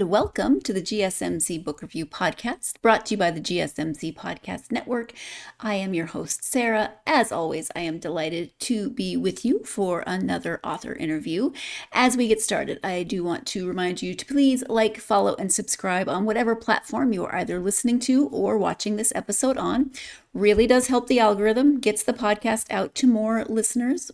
welcome to the GSMC Book Review Podcast, brought to you by the GSMC Podcast Network. I am your host, Sarah. As always, I am delighted to be with you for another author interview. As we get started, I do want to remind you to please like, follow, and subscribe on whatever platform you are either listening to or watching this episode on. Really does help the algorithm, gets the podcast out to more listeners,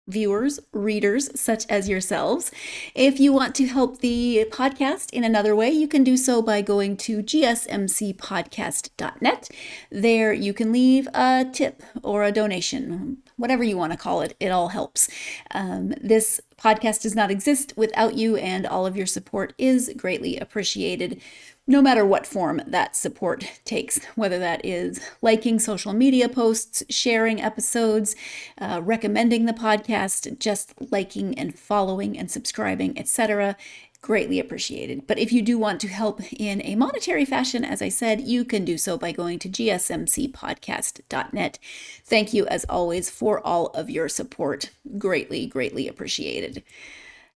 viewers, readers, such as yourselves. If you want to help the podcast in another way, you can do so by going to gsmcpodcast.net. There you can leave a tip or a donation, whatever you want to call it. It all helps. This podcast does not exist without you, and all of your support is greatly appreciated, no matter what form that support takes, whether that is liking social media posts, sharing episodes, recommending the podcast, just liking and following and subscribing, etc. Greatly appreciated. But if you do want to help in a monetary fashion, as I said, you can do so by going to gsmcpodcast.net. Thank you, as always, for all of your support. Greatly, greatly appreciated.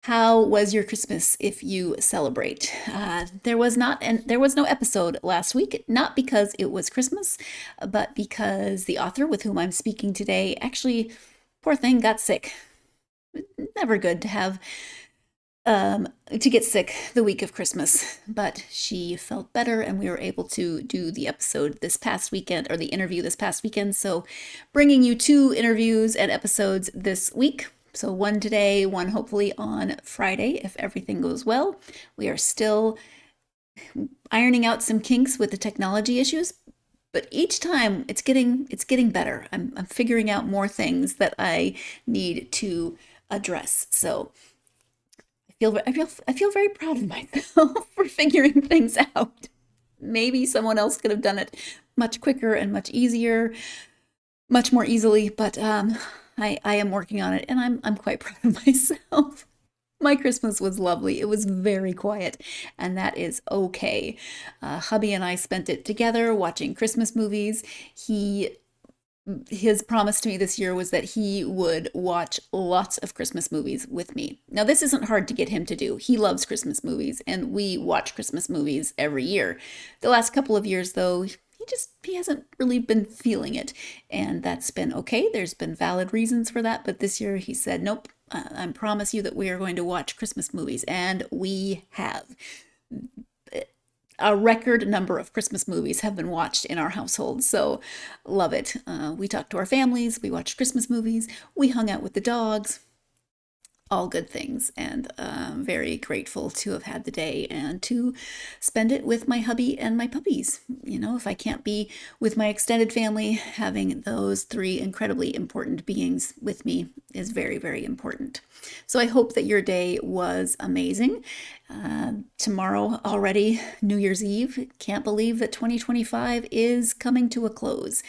How was your Christmas if you celebrate? There was no episode last week, not because it was Christmas, but because the author with whom I'm speaking today actually, poor thing, got sick. Never good to have to get sick the week of Christmas, but she felt better and we were able to do the episode this past weekend, or the interview this past weekend. So bringing you 2 interviews and episodes this week. So one today, one hopefully on Friday, if everything goes well. We are still ironing out some kinks with the technology issues, but each time it's getting better. I'm figuring out more things that I need to address. So I feel very proud of myself for figuring things out. Maybe someone else could have done it much quicker and much easier, much more easily, but I am working on it, and I'm quite proud of myself. My Christmas was lovely. It was very quiet, and that is okay. Hubby and I spent it together watching Christmas movies. His promise to me this year was that he would watch lots of Christmas movies with me. Now, this isn't hard to get him to do. He loves Christmas movies, and we watch Christmas movies every year. The last couple of years, though, he hasn't really been feeling it, and that's been okay. There's been valid reasons for that, but this year he said, nope, I promise you that we are going to watch Christmas movies, and we have. A record number of Christmas movies have been watched in our household, so love it. We talked to our families, we watched Christmas movies, we hung out with the dogs. All good things, and very grateful to have had the day and to spend it with my hubby and my puppies. You know, if I can't be with my extended family, having those 3 incredibly important beings with me is very, very important. So I hope that your day was amazing. Tomorrow already, New Year's Eve. Can't believe that 2025 is coming to a close.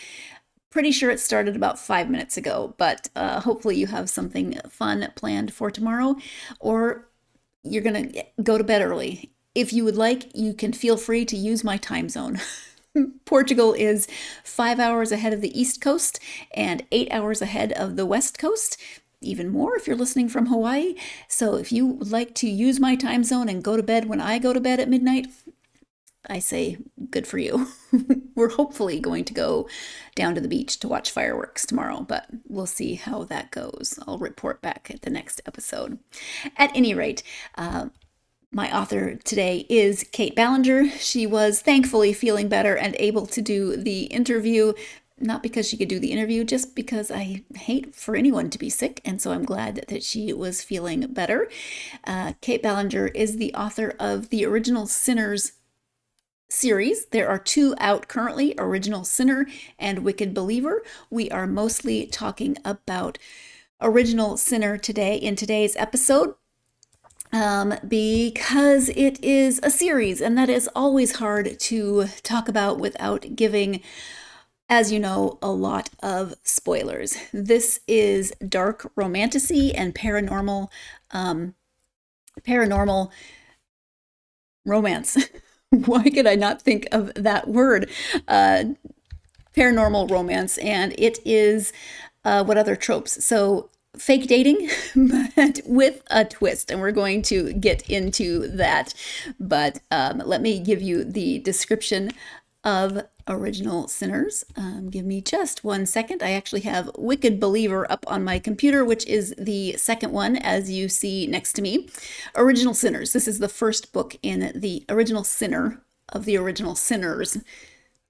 Pretty sure it started about 5 minutes ago, but hopefully you have something fun planned for tomorrow, or you're going to go to bed early. If you would like, you can feel free to use my time zone. Portugal is 5 hours ahead of the East Coast and 8 hours ahead of the West Coast. Even more if you're listening from Hawaii. So if you would like to use my time zone and go to bed when I go to bed at midnight, I say good for you. We're hopefully going to go down to the beach to watch fireworks tomorrow, but we'll see how that goes. I'll report back at the next episode. At any rate, my author today is Kait Ballenger. She was thankfully feeling better and able to do the interview. Not because she could do the interview, just because I hate for anyone to be sick, and so I'm glad that she was feeling better. Kait Ballenger is the author of the Original Sinners series. There are 2 out currently, Original Sinner and Wicked Believer. We are mostly talking about Original Sinner today in today's episode, because it is a series, and that is always hard to talk about without giving, as you know, a lot of spoilers. This is dark romantasy and paranormal romance. Why could I not think of that word? Paranormal romance, and it is what other tropes? So fake dating, but with a twist. And we're going to get into that. But let me give you the description of Original Sinners. Give me just 1 second. I actually have Wicked Believer up on my computer, which is the second one, as you see next to me. Original Sinners. This is the first book in the Original Sinner of the Original Sinners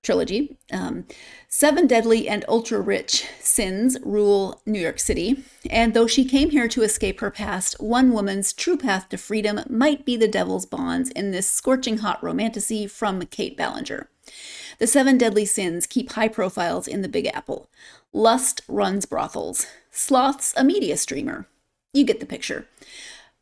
trilogy. Seven deadly and ultra-rich sins rule New York City, and though she came here to escape her past, one woman's true path to freedom might be the devil's bonds in this scorching hot romantasy from Kait Ballenger. The seven deadly sins keep high profiles in the Big Apple. Lust runs brothels. Sloth's a media streamer. You get the picture.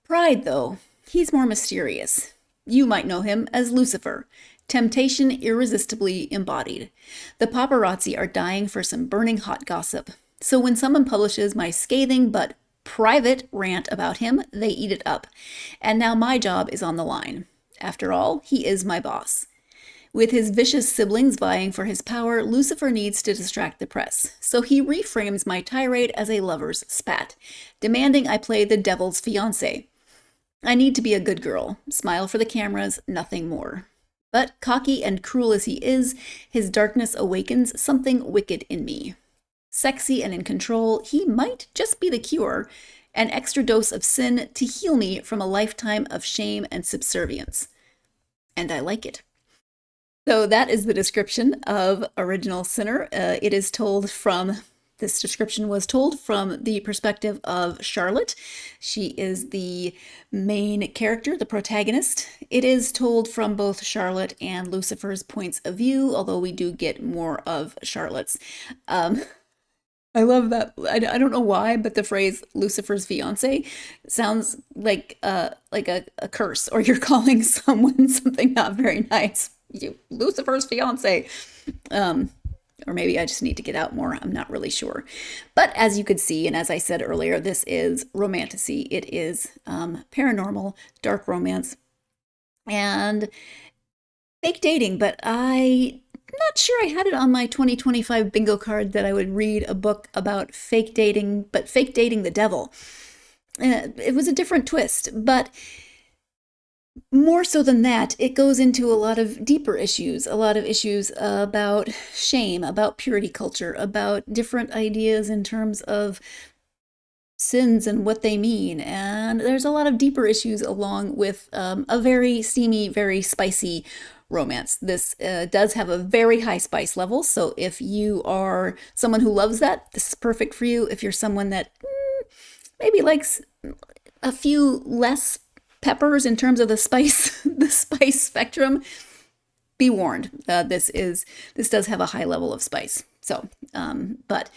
Pride, though, he's more mysterious. You might know him as Lucifer. Temptation irresistibly embodied. The paparazzi are dying for some burning hot gossip. So when someone publishes my scathing but private rant about him, they eat it up. And now my job is on the line. After all, he is my boss. With his vicious siblings vying for his power, Lucifer needs to distract the press. So he reframes my tirade as a lover's spat, demanding I play the devil's fiancé. I need to be a good girl, smile for the cameras, nothing more. But cocky and cruel as he is, his darkness awakens something wicked in me. Sexy and in control, he might just be the cure, an extra dose of sin to heal me from a lifetime of shame and subservience. And I like it. So that is the description of Original Sinner. This description was told from the perspective of Charlotte. She is the main character, the protagonist. It is told from both Charlotte and Lucifer's points of view, although we do get more of Charlotte's. I love that. I don't know why, but the phrase Lucifer's fiance sounds like a curse, or you're calling someone something not very nice. You, Lucifer's fiance. Or maybe I just need to get out more. I'm not really sure. But as you could see, and as I said earlier, this is Romantasy. It is paranormal, dark romance, and fake dating. But I'm not sure I had it on my 2025 bingo card that I would read a book about fake dating, but fake dating the devil. It was a different twist, but more so than that, it goes into a lot of deeper issues, a lot of issues about shame, about purity culture, about different ideas in terms of sins and what they mean. And there's a lot of deeper issues along with a very steamy, very spicy romance. This does have a very high spice level. So if you are someone who loves that, this is perfect for you. If you're someone that maybe likes a few less peppers in terms of the spice spectrum, be warned. This does have a high level of spice. So, but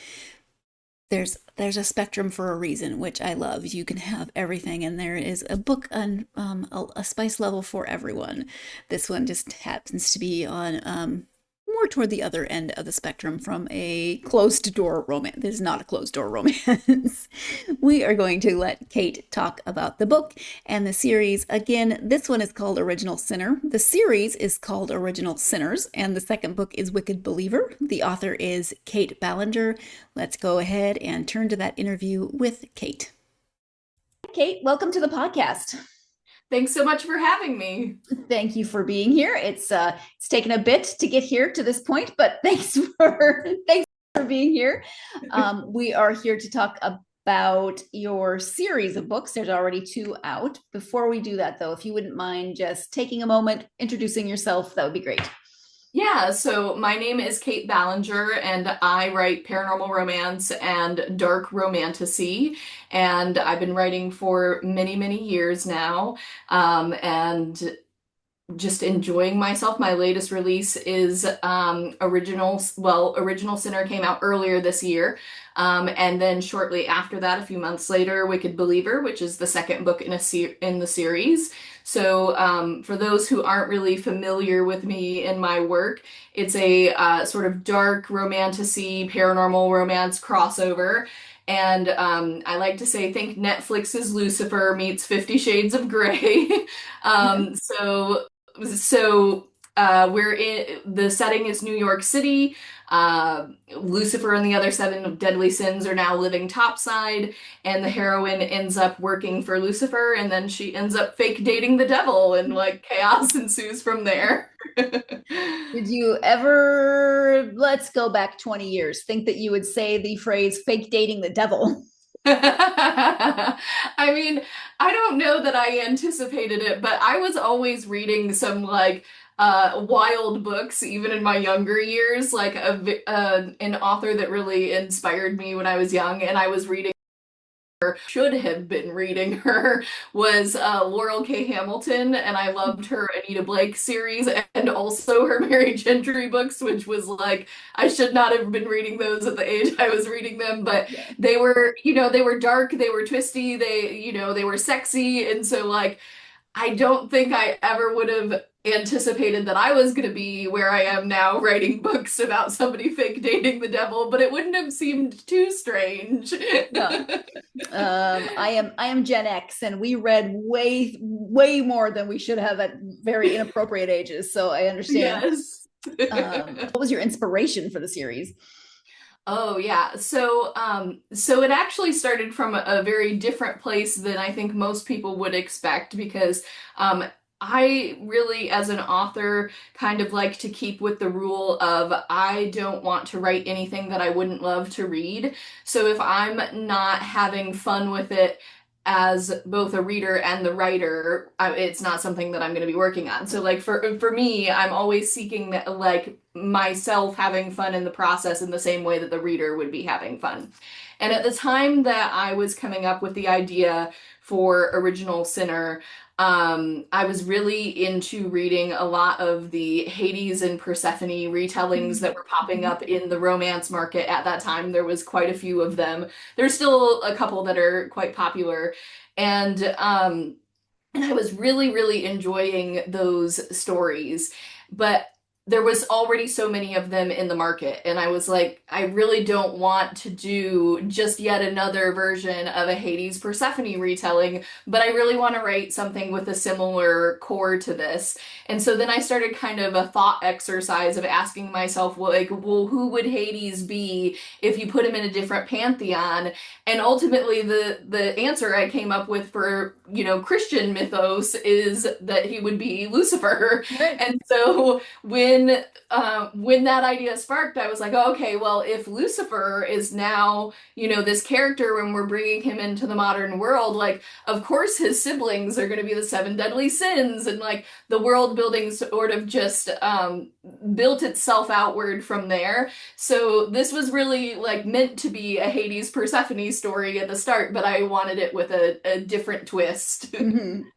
there's a spectrum for a reason, which I love. You can have everything, and there is a book on a spice level for everyone. This one just happens to be on more toward the other end of the spectrum from a closed door romance. This is not a closed door romance. We are going to let Kait talk about the book and the series. Again, this one is called Original Sinner. The series is called Original Sinners, and the second book is Wicked Believer. The author is Kait Ballenger. Let's go ahead and turn to that interview with Kait. Kait, welcome to the podcast. Thanks so much for having me. Thank you for being here. It's taken a bit to get here to this point, but thanks for being here. We are here to talk about your series of books. There's already 2 out. Before we do that, though, if you wouldn't mind just taking a moment, introducing yourself, that would be great. Yeah, so my name is Kait Ballenger, and I write paranormal romance and dark romantasy. And I've been writing for many, many years now, and just enjoying myself. My latest release is Original Sinner came out earlier this year. And then shortly after that, a few months later, Wicked Believer, which is the second book in the series. So for those who aren't really familiar with me and my work, it's a sort of dark romantasy, paranormal romance crossover. And I like to say, think Netflix's Lucifer meets 50 Shades of Grey. So the setting is New York City. Lucifer and the other seven deadly sins are now living topside, and the heroine ends up working for Lucifer, and then she ends up fake dating the devil, and like chaos ensues from there. Did you ever, let's go back 20 years, think that you would say the phrase fake dating the devil? I mean, I don't know that I anticipated it, but I was always reading some like wild books even in my younger years, like an author that really inspired me when I was young, and I was reading should have been reading her was Laurel K. Hamilton, and I loved her Anita Blake series and also her Mary Gentry books, which was like I should not have been reading those at the age I was reading them, but Yeah. they were, they were dark, they were twisty, they were sexy, and so like I don't think I ever would have anticipated that I was going to be where I am now writing books about somebody fake dating the devil, but it wouldn't have seemed too strange. No. I am Gen X, and we read way more than we should have at very inappropriate ages. So I understand. Yes. What was your inspiration for the series? Oh yeah. So it actually started from a very different place than I think most people would expect because um I really, as an author, kind of like to keep with the rule of I don't want to write anything that I wouldn't love to read. So if I'm not having fun with it as both a reader and the writer, it's not something that I'm going to be working on. So like for me, I'm always seeking like myself having fun in the process in the same way that the reader would be having fun. And at the time that I was coming up with the idea for Original Sinner, I was really into reading a lot of the Hades and Persephone retellings that were popping Mhm. up in the romance market at that time. There was quite a few of them. There's still a couple that are quite popular. And I was really, really enjoying those stories. But there was already so many of them in the market. And I was like, I really don't want to do just yet another version of a Hades Persephone retelling, but I really want to write something with a similar core to this. And so then I started kind of a thought exercise of asking myself, well, like, well, who would Hades be if you put him in a different pantheon? And ultimately, the answer I came up with for, Christian mythos is that he would be Lucifer. Right. And so when that idea sparked, I was like, oh, okay, well, if Lucifer is now, this character when we're bringing him into the modern world, like, of course his siblings are going to be the seven deadly sins, and like the world building sort of just built itself outward from there. So this was really like meant to be a Hades Persephone story at the start, but I wanted it with a different twist.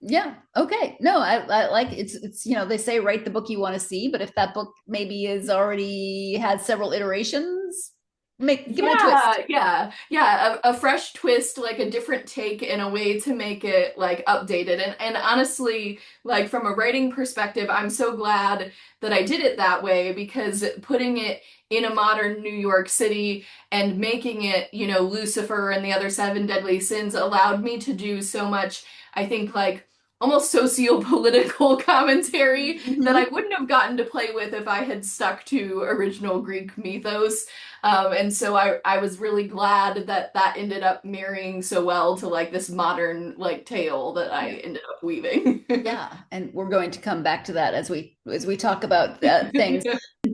Yeah. Okay. No, I like it's they say write the book you want to see, but if that book maybe is already had several iterations, give it a Yeah, twist. yeah. A fresh twist, like a different take in a way to make it like updated. And honestly, like from a writing perspective, I'm so glad that I did it that way because putting it in a modern New York City and making it, Lucifer and the other seven deadly sins allowed me to do so much, I think, like almost socio-political commentary that I Mhm. wouldn't have gotten to play with if I had stuck to original Greek mythos. And so I was really glad that that ended up marrying so well to like this modern like tale that I Yeah. ended up weaving. Yeah, and we're going to come back to that as we talk about things.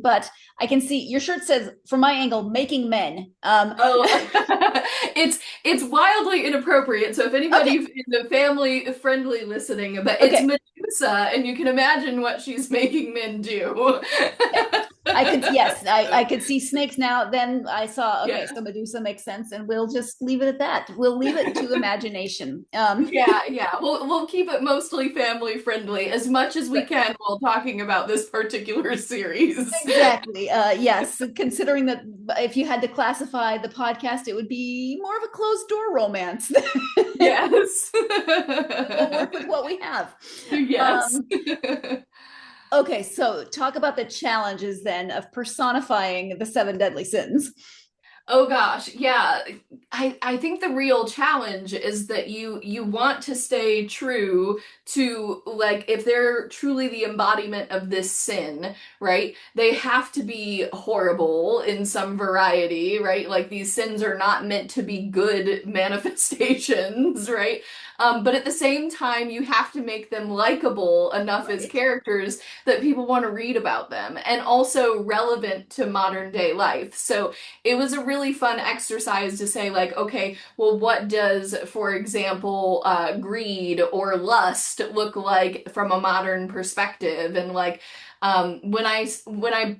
But I can see your shirt says, from my angle, making men. Oh, it's wildly inappropriate. So if anybody Okay, in the family friendly listening, but it's okay. Medusa, and you can imagine what she's making men do. I could, yes, I could see snakes now. Then I saw, okay, Yeah. so Medusa makes sense, and we'll just leave it at that. We'll leave it to imagination. Yeah, yeah. We'll keep it mostly family friendly as much as we Right. can while talking about this particular series. Exactly. Yes, considering that if you had to classify the podcast, it would be more of a closed door romance. Yes. We'll work with what we have. Yes. Um, okay, so talk about the challenges then of personifying the seven deadly sins. Oh gosh, yeah. I think the real challenge is that you want to stay true to, like, if they're truly the embodiment of this sin, right? They have to be horrible in some variety, right? Like these sins are not meant to be good manifestations, right? But at the same time, you have to make them likable enough as Right. characters that people want to read about them and also relevant to modern day life. So it was a really fun exercise to say, like, okay, well, what does, for example, greed or lust look like from a modern perspective? And like, when I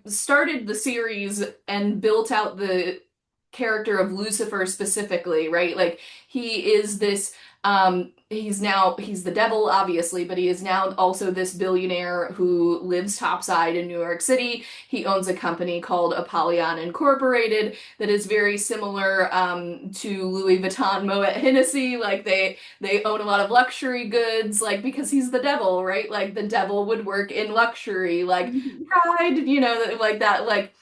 started the series and built out the character of Lucifer specifically, right? Like he is this he's the devil obviously, but he is now also this billionaire who lives topside in New York City. He owns a company called Apollyon Incorporated that is very similar to Louis Vuitton Moet Hennessy. Like they own a lot of luxury goods, like because he's the devil, right? Like the devil would work in luxury, like Mhm. pride, like that, like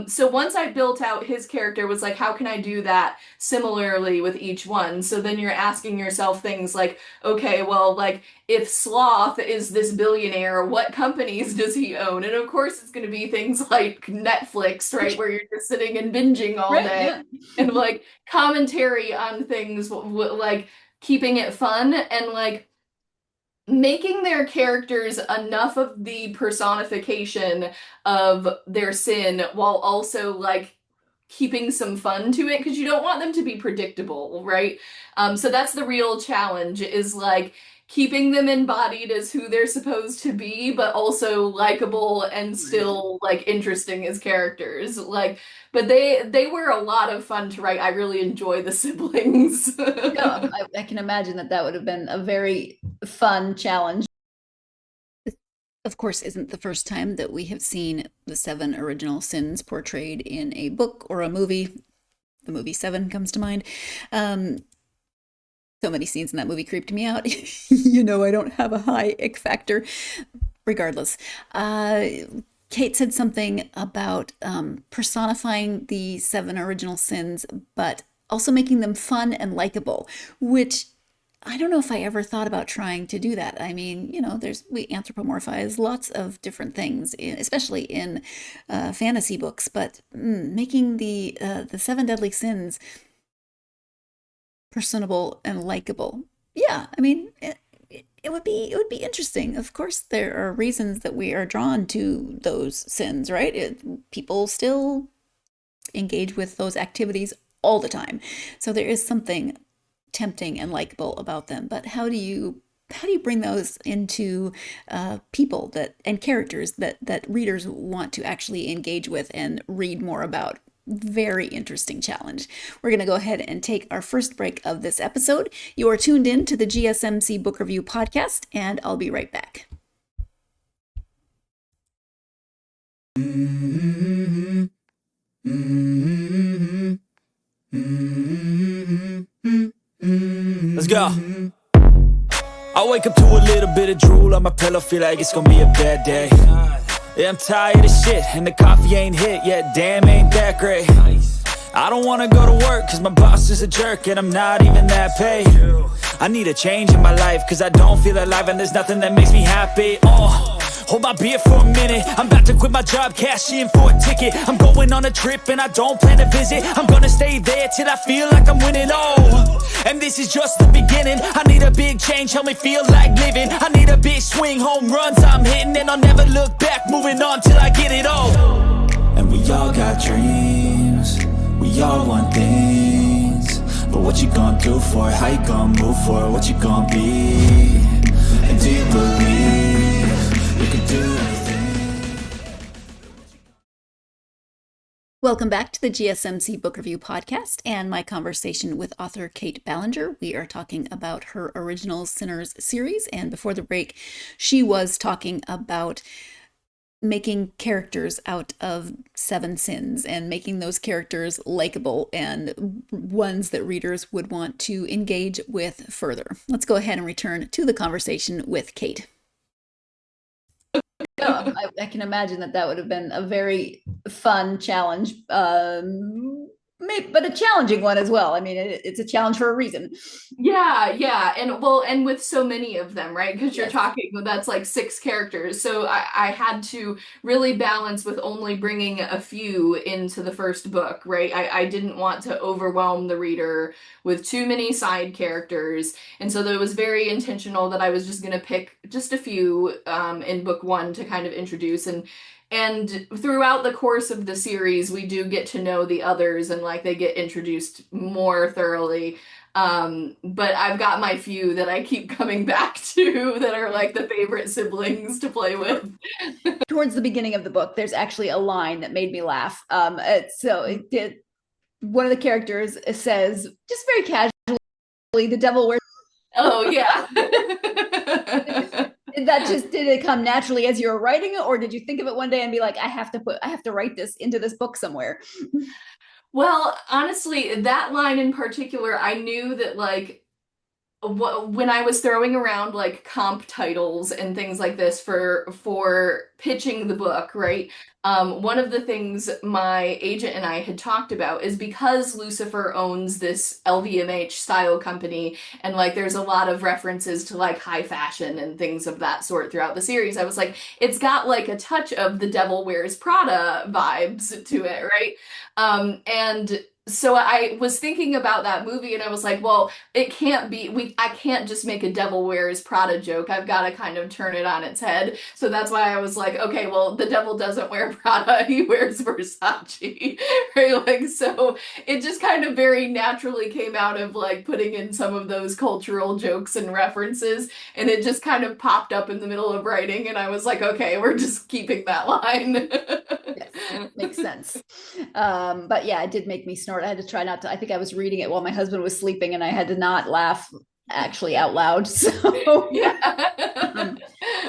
so once I built out his character was like, how can I do that similarly with each one? So then you're asking yourself things like, okay, well, like if Sloth is this billionaire, what companies does he own? And of course, it's going to be things like Netflix, right, where you're just sitting and binging all Right, day, yeah. and like commentary on things, like keeping it fun and like making their characters enough of the personification of their sin while also like keeping some fun to it because you don't want them to be predictable, right? So that's the real challenge is like keeping them embodied as who they're supposed to be, but also likable and Right. still like interesting as characters. Like, but they were a lot of fun to write. I really enjoy the siblings. Yeah, I can imagine that that would have been a very fun challenge. This, of course, isn't the first time that we have seen the seven original sins portrayed in a book or a movie. The movie Seven comes to mind. Um, so many scenes in that movie creeped me out. I don't have a high ick factor. Regardless, uh, Kate said something about personifying the seven original sins, but also making them fun and likable, which I don't know if I ever thought about trying to do that. I mean, we anthropomorphize lots of different things, especially in fantasy books, but making the seven deadly sins personable and likable. Yeah, I mean, it would be interesting. Of course, there are reasons that we are drawn to those sins, right? People still engage with those activities all the time, so there is something tempting and likable about them. But how do you bring those into people that and characters that readers want to actually engage with and read more about? Very interesting challenge. We're going to go ahead and take our first break of this episode. You are tuned in to the GSMC Book Review Podcast, and I'll be right back. Let's go. I wake up to a little bit of drool on my pillow, feel like it's gonna be a bad day. Yeah, I'm tired of shit, and the coffee ain't hit yet, damn, ain't that great. I don't wanna go to work, cause my boss is a jerk, and I'm not even that paid. I need a change in my life, cause I don't feel alive, and there's nothing that makes me happy. Hold my beer for a minute, I'm about to quit my job, cash in for a ticket. I'm going on a trip and I don't plan to visit. I'm gonna stay there till I feel like I'm winning, and this is just the beginning. I need a big change, help me feel like living. I need a big swing, home runs I'm hitting, and I'll never look back, moving on till I get it all. And we all got dreams, we all want things, but what you gonna do for it? How you gonna move for it? What you gonna be? And do you believe you can do anything? Welcome back to the GSMC Book Review Podcast and my conversation with author Kait Ballenger. We are talking about her original Sinners series, and before the break, she was talking about making characters out of seven sins and making those characters likable and ones that readers would want to engage with further. Let's go ahead and return to the conversation with Kate. Yeah, I can imagine that that would have been a very fun challenge. but a challenging one as well. I mean, it's a challenge for a reason. Yeah, yeah. And well, and with so many of them, right? Because you're Yes. talking, that's like six characters. So I had to really balance with only bringing a few into the first book, right? I didn't want to overwhelm the reader with too many side characters. And so that it was very intentional that I was just going to pick just a few in book one to kind of introduce. And throughout the course of the series, we do get to know the others and like they get introduced more thoroughly. But I've got my few that I keep coming back to that are like the favorite siblings to play with. Towards the beginning of the book, there's actually a line that made me laugh. So it did. One of the characters says, just very casually, "The devil wears." Oh yeah. Did it come naturally as you were writing it, or did you think of it one day and be like, I have to write this into this book somewhere? Well, honestly, that line in particular, I knew that like when I was throwing around like comp titles and things like this for pitching the book, right? One of the things my agent and I had talked about is because Lucifer owns this LVMH style company and like there's a lot of references to like high fashion and things of that sort throughout the series. I was like, it's got like a touch of the Devil Wears Prada vibes to it, right? And so I was thinking about that movie and I was like, well, it can't be I can't just make a Devil Wears Prada joke. I've got to kind of turn it on its head. So that's why I was like, okay, well, the devil doesn't wear Prada, he wears Versace. Right? Like so it just kind of very naturally came out of like putting in some of those cultural jokes and references and it just kind of popped up in the middle of writing and I was like, okay, we're just keeping that line. Yes, makes sense. But yeah, it did make me snort. I had to try not to. I think I was reading it while my husband was sleeping, and I had to not laugh actually out loud. So, Yeah.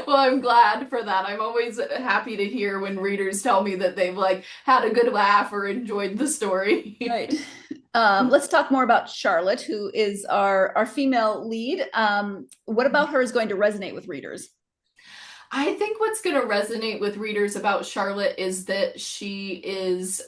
Well, I'm glad for that. I'm always happy to hear when readers tell me that they've like had a good laugh or enjoyed the story. right. Let's talk more about Charlotte, who is our female lead. What about her is going to resonate with readers? I think what's going to resonate with readers about Charlotte is that she is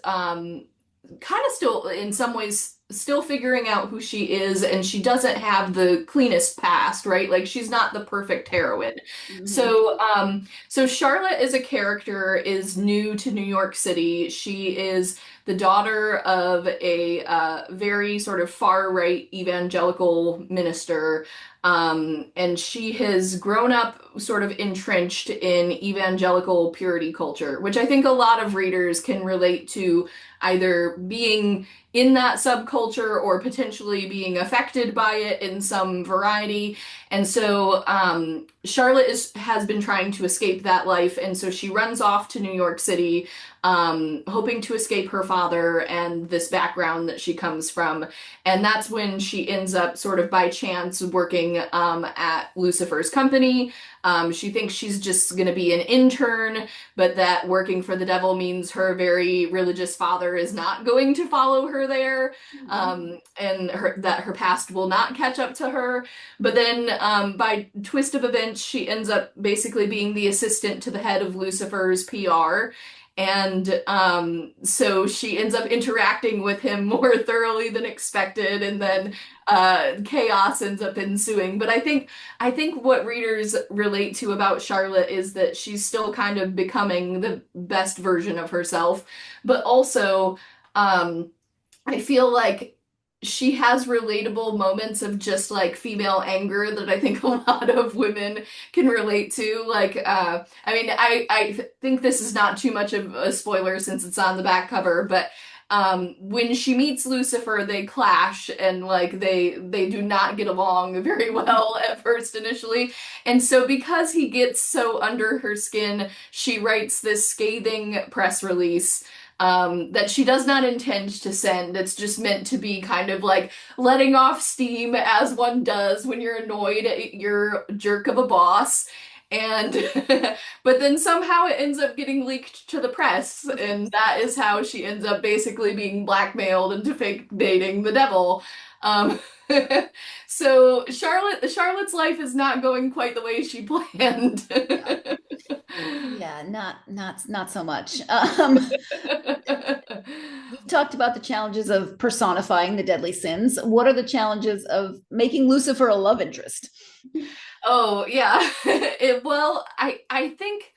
kind of still, in some ways, still figuring out who she is, and she doesn't have the cleanest past, right? Like she's not the perfect heroine. Mm-hmm. So Charlotte as a character is new to New York City. She is the daughter of a very sort of far right evangelical minister. And she has grown up sort of entrenched in evangelical purity culture, which I think a lot of readers can relate to either being in that subculture or potentially being affected by it in some variety. And so Charlotte has been trying to escape that life, and so she runs off to New York City, hoping to escape her father and this background that she comes from. And that's when she ends up sort of by chance working at Lucifer's company. She thinks she's just going to be an intern, but that working for the devil means her very religious father is not going to follow her there, and that her past will not catch up to her. But then, by twist of events, she ends up basically being the assistant to the head of Lucifer's PR. And so she ends up interacting with him more thoroughly than expected, and then chaos ends up ensuing. But I think what readers relate to about Charlotte is that she's still kind of becoming the best version of herself, but also I feel like she has relatable moments of just like female anger that I think a lot of women can relate to. Like, I mean, I think this is not too much of a spoiler since it's on the back cover, but when she meets Lucifer, they clash and like they do not get along very well at first initially. And so because he gets so under her skin, she writes this scathing press release that she does not intend to send. It's just meant to be kind of like letting off steam as one does when you're annoyed at your jerk of a boss. And but then somehow it ends up getting leaked to the press, and that is how she ends up basically being blackmailed into fake dating the devil. Um, so Charlotte's life is not going quite the way she planned. Yeah. Yeah, not so much. We've talked about the challenges of personifying the deadly sins. What are the challenges of making Lucifer a love interest? Oh yeah. Well, I think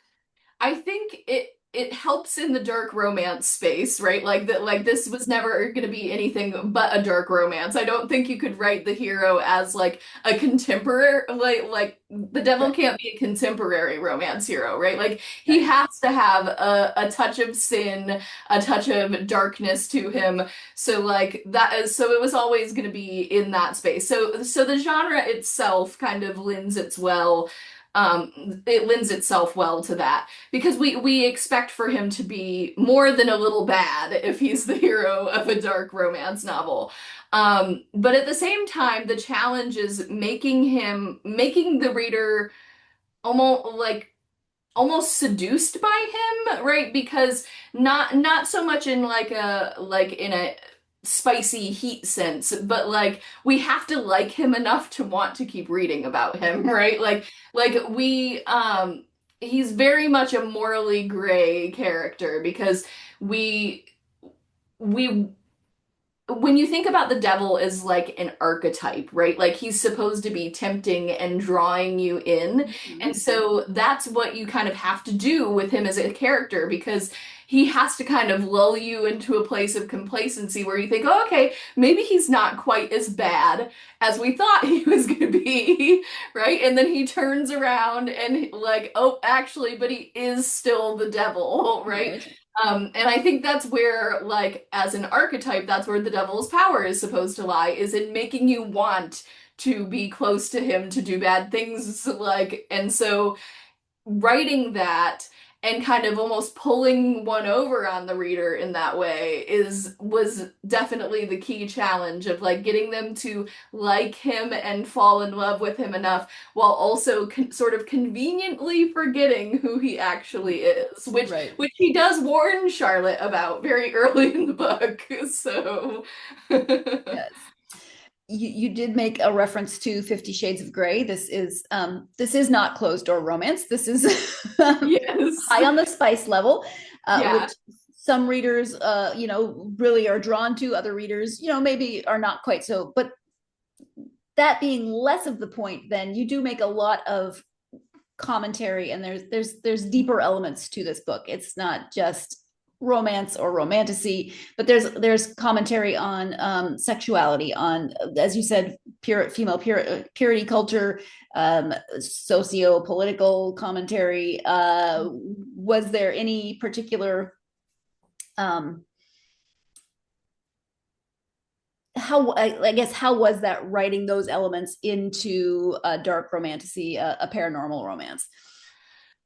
it helps in the dark romance space, right? Like that, like this was never going to be anything but a dark romance. I don't think you could write the hero as like a contemporary, like the devil Right, can't be a contemporary romance hero, right? Like he right. has to have a touch of sin, a touch of darkness to him. So like that is, so it was always going to be in that space. So the genre itself kind of it lends itself well to that because we expect for him to be more than a little bad if he's the hero of a dark romance novel. But at the same time, the challenge is making the reader almost like almost seduced by him, right? Because not so much in like in a spicy heat sense, but like we have to like him enough to want to keep reading about him, right? Like he's very much a morally gray character because we we when you think about the devil as like an archetype, right? Like he's supposed to be tempting and drawing you in. And Mhm. so that's what you kind of have to do with him as a character because he has to kind of lull you into a place of complacency where you think, oh, okay, maybe he's not quite as bad as we thought he was going to be, right? And then he turns around and like, oh, actually, but he is still the devil, right? Right. And I think that's where, like, as an archetype, that's where the devil's power is supposed to lie, is in making you want to be close to him to do bad things. Like, and so writing that and kind of almost pulling one over on the reader in that way is was definitely the key challenge of like getting them to like him and fall in love with him enough while also sort of conveniently forgetting who he actually is, Right. which he does warn Charlotte about very early in the book. So Yes. You did make a reference to 50 Shades of Grey. This is not closed door romance. This is yes. high on the spice level, Yeah. which some readers really are drawn to. Other readers, maybe are not quite so. But that being less of the point, then you do make a lot of commentary, and there's deeper elements to this book. It's not just romance or romantasy, but there's commentary on sexuality, on, as you said, female purity culture, socio-political commentary. Was there any particular um, how, I guess, how was that writing those elements into a dark romantasy, a paranormal romance?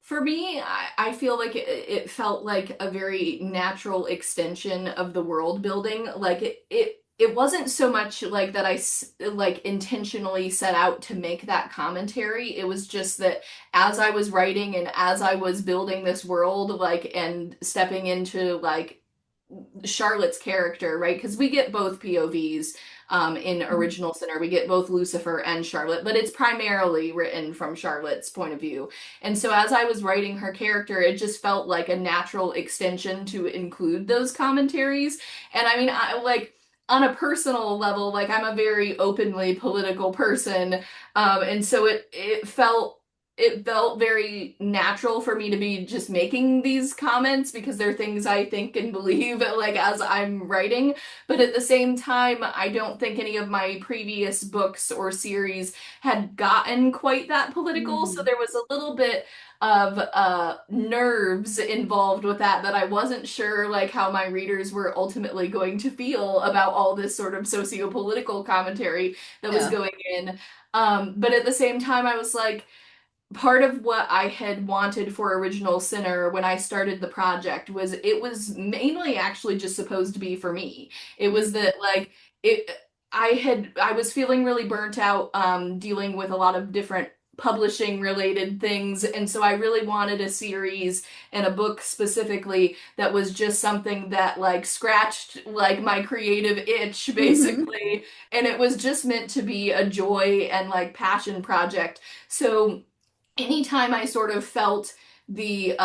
For me, I feel like it felt like a very natural extension of the world building. Like it wasn't so much like that like intentionally set out to make that commentary. It was just that as I was writing and as I was building this world, like and stepping into like Charlotte's character, right? Because we get both POVs in Original Sinner. We get both Lucifer and Charlotte, but it's primarily written from Charlotte's point of view. And so as I was writing her character, it just felt like a natural extension to include those commentaries. And I mean, I like on a personal level, like I'm a very openly political person, and so it felt very natural for me to be just making these comments because they're things I think and believe like as I'm writing. But at the same time, I don't think any of my previous books or series had gotten quite that political. So Mhm. there was a little bit of nerves involved with that I wasn't sure like how my readers were ultimately going to feel about all this sort of socio-political commentary that was Yeah. going in. But at the same time, I was like, part of what I had wanted for Original Sinner when I started the project was it was mainly actually just supposed to be for me. It was Mhm. that like it I was feeling really burnt out dealing with a lot of different publishing related things. And so I really wanted a series and a book specifically that was just something that like scratched like my creative itch Mm-hmm. basically. And it was just meant to be a joy and like passion project. So anytime I sort of felt the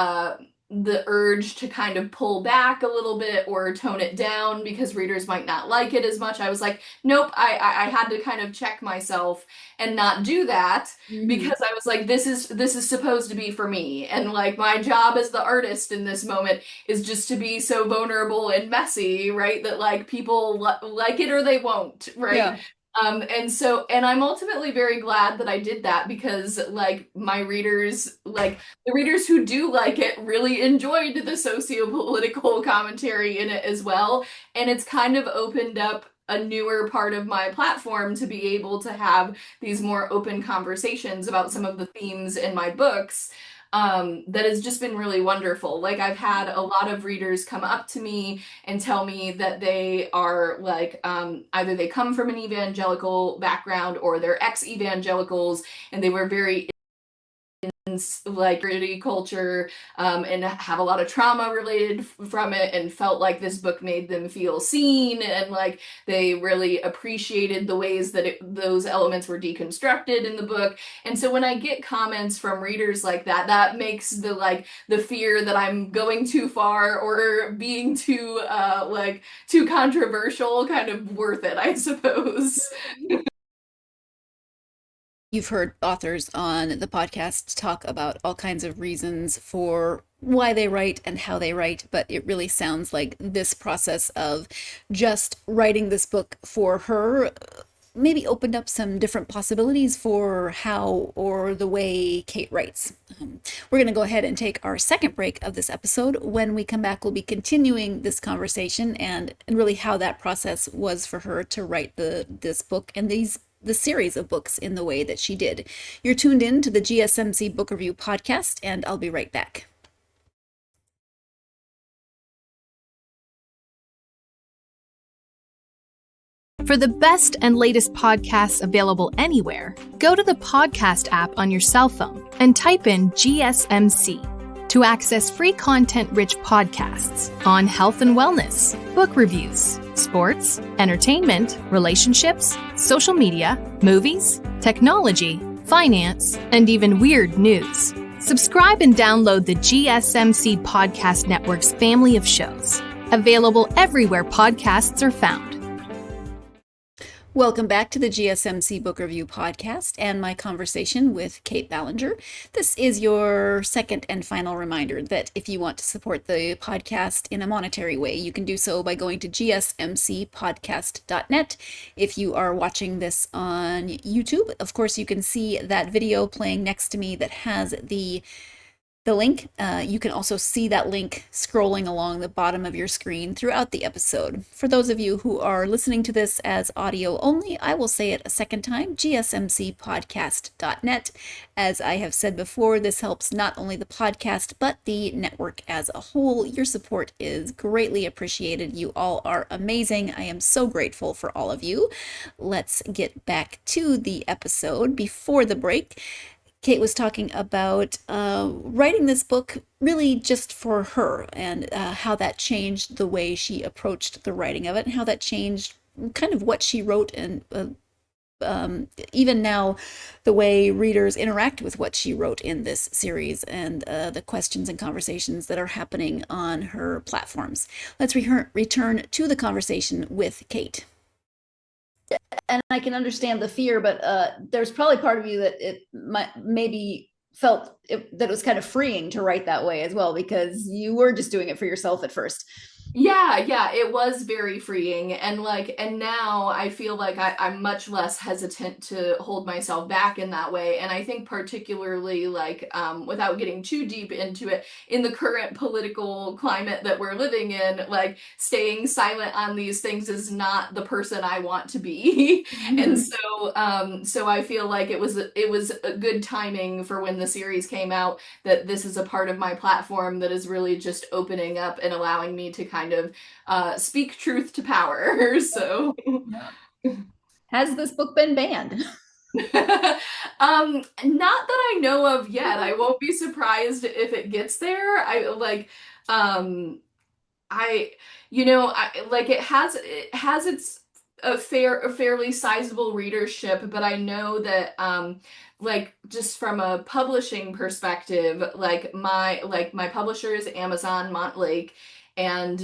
urge to kind of pull back a little bit or tone it down because readers might not like it as much, I was like, nope, I had to kind of check myself and not do that Mm-hmm. because I was like, this is supposed to be for me. And like my job as the artist in this moment is just to be so vulnerable and messy, right? That like people like it or they won't, right? Yeah. And I'm ultimately very glad that I did that because like my readers, like the readers who do like it really enjoyed the socio-political commentary in it as well. And it's kind of opened up a newer part of my platform to be able to have these more open conversations about some of the themes in my books. That has just been really wonderful. Like, I've had a lot of readers come up to me and tell me that they are like either they come from an evangelical background or they're ex-evangelicals and they were very like purity culture and have a lot of trauma related from it and felt like this book made them feel seen and like they really appreciated the ways that those elements were deconstructed in the book. And so when I get comments from readers like that, that makes the fear that I'm going too far or being too like too controversial kind of worth it, I suppose. You've heard authors on the podcast talk about all kinds of reasons for why they write and how they write, but it really sounds like this process of just writing this book for her maybe opened up some different possibilities for how or the way Kait writes. We're going to go ahead and take our second break of this episode. When we come back, we'll be continuing this conversation and really how that process was for her to write this book and the series of books in the way that she did. You're tuned in to the GSMC Book Review podcast, and I'll be right back. For the best and latest podcasts available anywhere, go to the podcast app on your cell phone and type in GSMC to access free content-rich podcasts on health and wellness, book reviews, sports, entertainment, relationships, social media, movies, technology, finance, and even weird news. Subscribe and download the GSMC Podcast Network's family of shows, available everywhere podcasts are found. Welcome back to the GSMC Book Review podcast and my conversation with Kait Ballenger. This is your second and final reminder that if you want to support the podcast in a monetary way, you can do so by going to gsmcpodcast.net. If you are watching this on YouTube, of course, you can see that video playing next to me that has the link. You can also see that link scrolling along the bottom of your screen throughout the episode. For those of you who are listening to this as audio only, I will say it a second time, gsmcpodcast.net. As I have said before, this helps not only the podcast, but the network as a whole. Your support is greatly appreciated. You all are amazing. I am so grateful for all of you. Let's get back to the episode. Before the break, Kait was talking about writing this book really just for her and how that changed the way she approached the writing of it and how that changed kind of what she wrote and even now the way readers interact with what she wrote in this series and the questions and conversations that are happening on her platforms. Let's return to the conversation with Kait. And I can understand the fear, but there's probably part of you that it might maybe felt that it was kind of freeing to write that way as well, because you were just doing it for yourself at first. Yeah, it was very freeing. And now I feel like I'm much less hesitant to hold myself back in that way. And I think particularly without getting too deep into it, in the current political climate that we're living in, like staying silent on these things is not the person I want to be. And so I feel like it was a good timing for when the series came out, that this is a part of my platform that is really just opening up and allowing me to kind of speak truth to power. So Has this book been banned? Not that I know of yet. I won't be surprised if it gets there. Um, I, like it has its a fairly sizable readership, but I know that like just from a publishing perspective, like my publisher is Amazon Montlake, and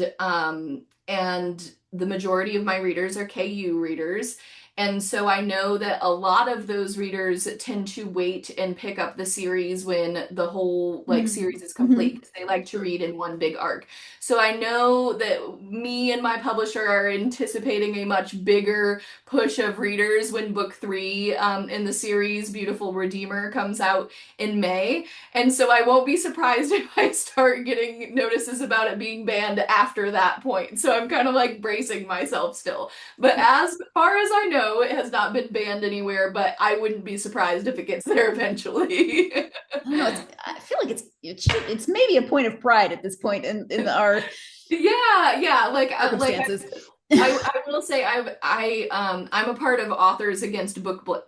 the majority of my readers are KU readers. And so I know that a lot of those readers tend to wait and pick up the series when the whole like series is complete, Mm-hmm. because they like to read in one big arc. So I know that me and my publisher are anticipating a much bigger push of readers when book three in the series, Beautiful Redeemer, comes out in May. And so I won't be surprised if I start getting notices about it being banned after that point. So I'm kind of like bracing myself still. But as far as I know, it has not been banned anywhere, but I wouldn't be surprised if it gets there eventually. I don't know. I feel like it's maybe a point of pride at this point in our Yeah, yeah. circumstances. I will say I'm a part of Authors Against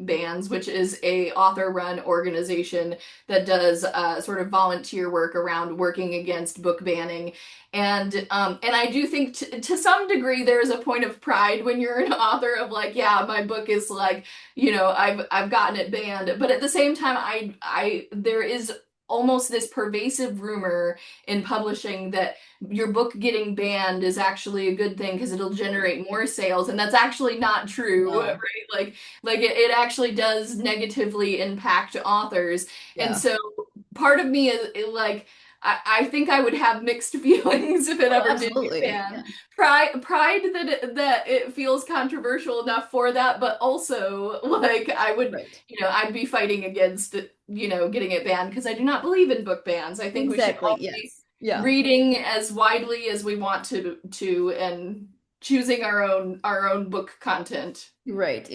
Bans, which is a author-run organization that does sort of volunteer work around working against book banning, and I do think to some degree there is a point of pride when you're an author of like, yeah, my book is like, I've gotten it banned, but at the same time I there is almost this pervasive rumor in publishing that your book getting banned is actually a good thing because it'll generate more sales, and that's actually not true, right? No. It actually does negatively impact authors. And Yeah. so part of me is like, I think I would have mixed feelings if it Oh, ever did get absolutely. banned. Yeah. Pride that it feels controversial enough for that, but also like I would, Right. I'd be fighting against, getting it banned, because I do not believe in book bans. I think we should Exactly. all be Yes. Yeah. reading as widely as we want and choosing our own book content. Right.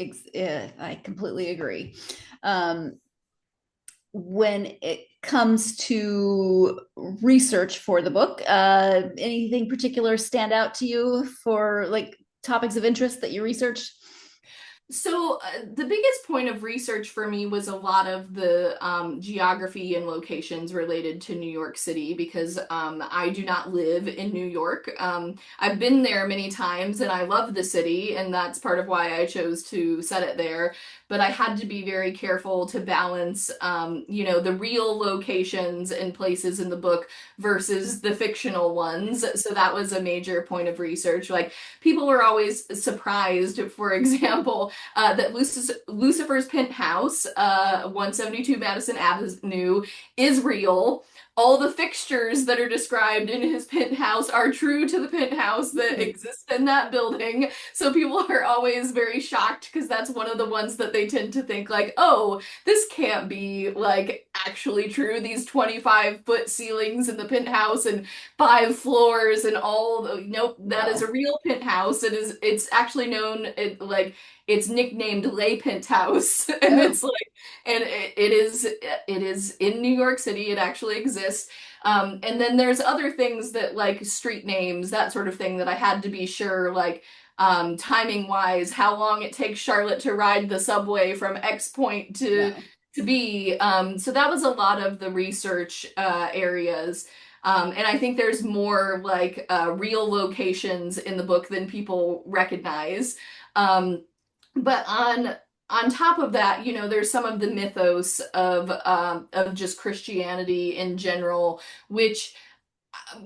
I completely agree. Um, when it comes to research for the book, anything particular stand out to you for like topics of interest that you researched? So, the biggest point of research for me was a lot of the geography and locations related to New York City, because I do not live in New York. I've been there many times and I love the city, and that's part of why I chose to set it there. But I had to be very careful to balance, the real locations and places in the book versus the fictional ones. So that was a major point of research. Like, people were always surprised, for example, that Lucifer's penthouse, 172 Madison Avenue, is real. All the fixtures that are described in his penthouse are true to the penthouse that exists in that building. So people are always very shocked, because that's one of the ones that they tend to think like, oh, this can't be like actually true. These 25-foot ceilings in the penthouse and 5 floors and all nope, that is Wow. a real penthouse. It's actually known it's nicknamed Lay Penthouse, and Oh, it's like, and it is in New York City. It actually exists. And then there's other things that, like street names, that sort of thing, that I had to be sure, like timing wise, how long it takes Charlotte to ride the subway from X point wow. to B. So that was a lot of the research areas. And I think there's more like real locations in the book than people recognize. Um, but on top of that, there's some of the mythos of just Christianity in general, which,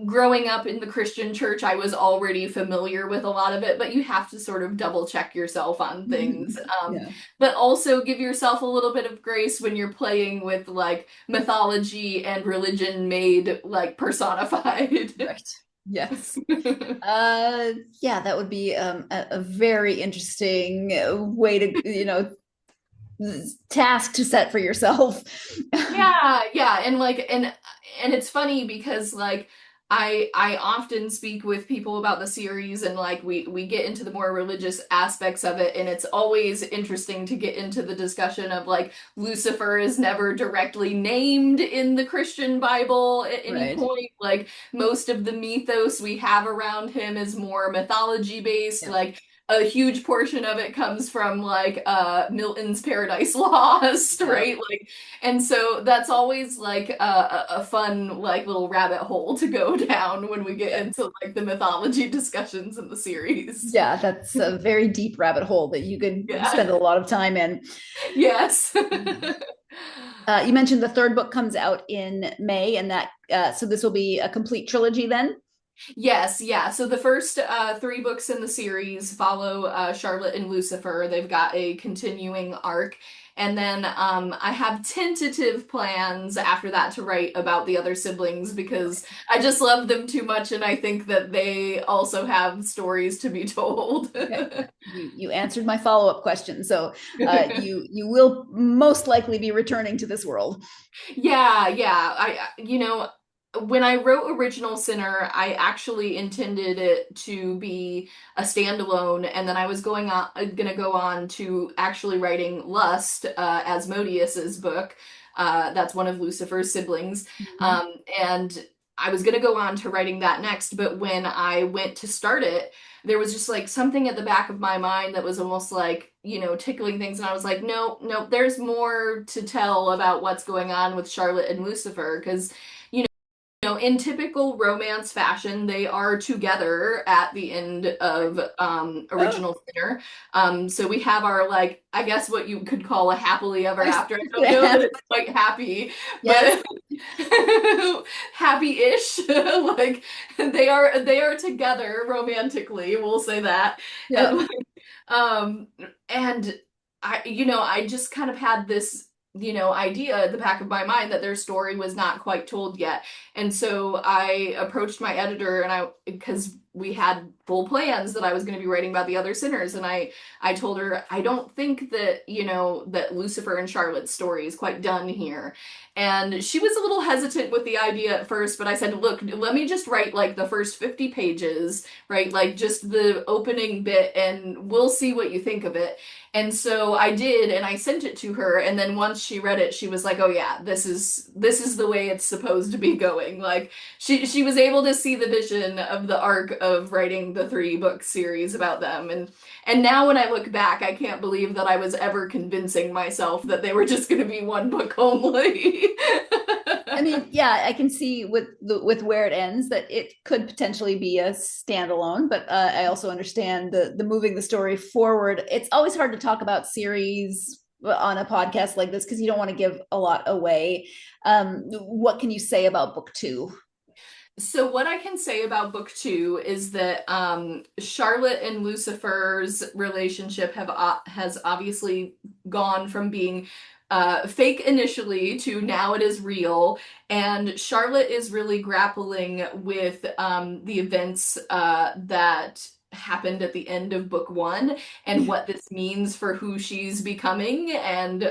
growing up in the Christian church, I was already familiar with a lot of it, but you have to sort of double check yourself on things. Yeah. But also give yourself a little bit of grace when you're playing with like mythology and religion made like personified. Right. Yes. Yeah, that would be a very interesting way to, task to set for yourself. Yeah, yeah, and it's funny because like I often speak with people about the series, and like we get into the more religious aspects of it, and it's always interesting to get into the discussion of like Lucifer is never directly named in the Christian Bible at any Right. point. Like, most of the mythos we have around him is more mythology based, Yeah. like a huge portion of it comes from like Milton's Paradise Lost, Yeah. right? Like, and so that's always like a fun like little rabbit hole to go down when we get into like the mythology discussions in the series. Yeah, that's a very deep rabbit hole that you could Yeah. spend a lot of time in. Yes. You mentioned the third book comes out in May, and that so this will be a complete trilogy then. Yes, yeah. So the first three books in the series follow Charlotte and Lucifer. They've got a continuing arc. And then I have tentative plans after that to write about the other siblings because I just love them too much and I think that they also have stories to be told. Okay. You answered my follow-up question. So you will most likely be returning to this world. Yeah, yeah. When I wrote Original Sinner, I actually intended it to be a standalone, and then I was gonna go on to actually writing Lust, Asmodeus's book. That's one of Lucifer's siblings. Mhm. And I was gonna go on to writing that next, but when I went to start it, there was just like something at the back of my mind that was almost like, tickling things, and I was like, no, no, there's more to tell about what's going on with Charlotte and Lucifer, because in typical romance fashion, they are together at the end of Oh, Original Sinner. So we have our like, I guess what you could call a happily ever I after. I don't know yeah. that it's quite happy, Yes. but happy-ish. Like they are together romantically, we'll say that. Yeah. And um and I just kind of had this idea at the back of my mind that their story was not quite told yet. And so I approached my editor because we had full plans that I was going to be writing about the other sinners. And I told her, I don't think that, that Lucifer and Charlotte's story is quite done here. And she was a little hesitant with the idea at first, but I said, look, let me just write like the first 50 pages, right? Like just the opening bit, and we'll see what you think of it. And so I did, and I sent it to her, and then once she read it, she was like, "Oh yeah, this is the way it's supposed to be going." Like she was able to see the vision of the arc of writing the three-book series about them. And now when I look back, I can't believe that I was ever convincing myself that they were just going to be one book only. I mean, yeah, I can see with where it ends that it could potentially be a standalone, but I also understand the moving the story forward. It's always hard to talk about series on a podcast like this because you don't want to give a lot away. What can you say about book two? So what I can say about book two is that Charlotte and Lucifer's relationship has obviously gone from being fake initially to now it is real, and Charlotte is really grappling with the events that happened at the end of book one and what this means for who she's becoming, and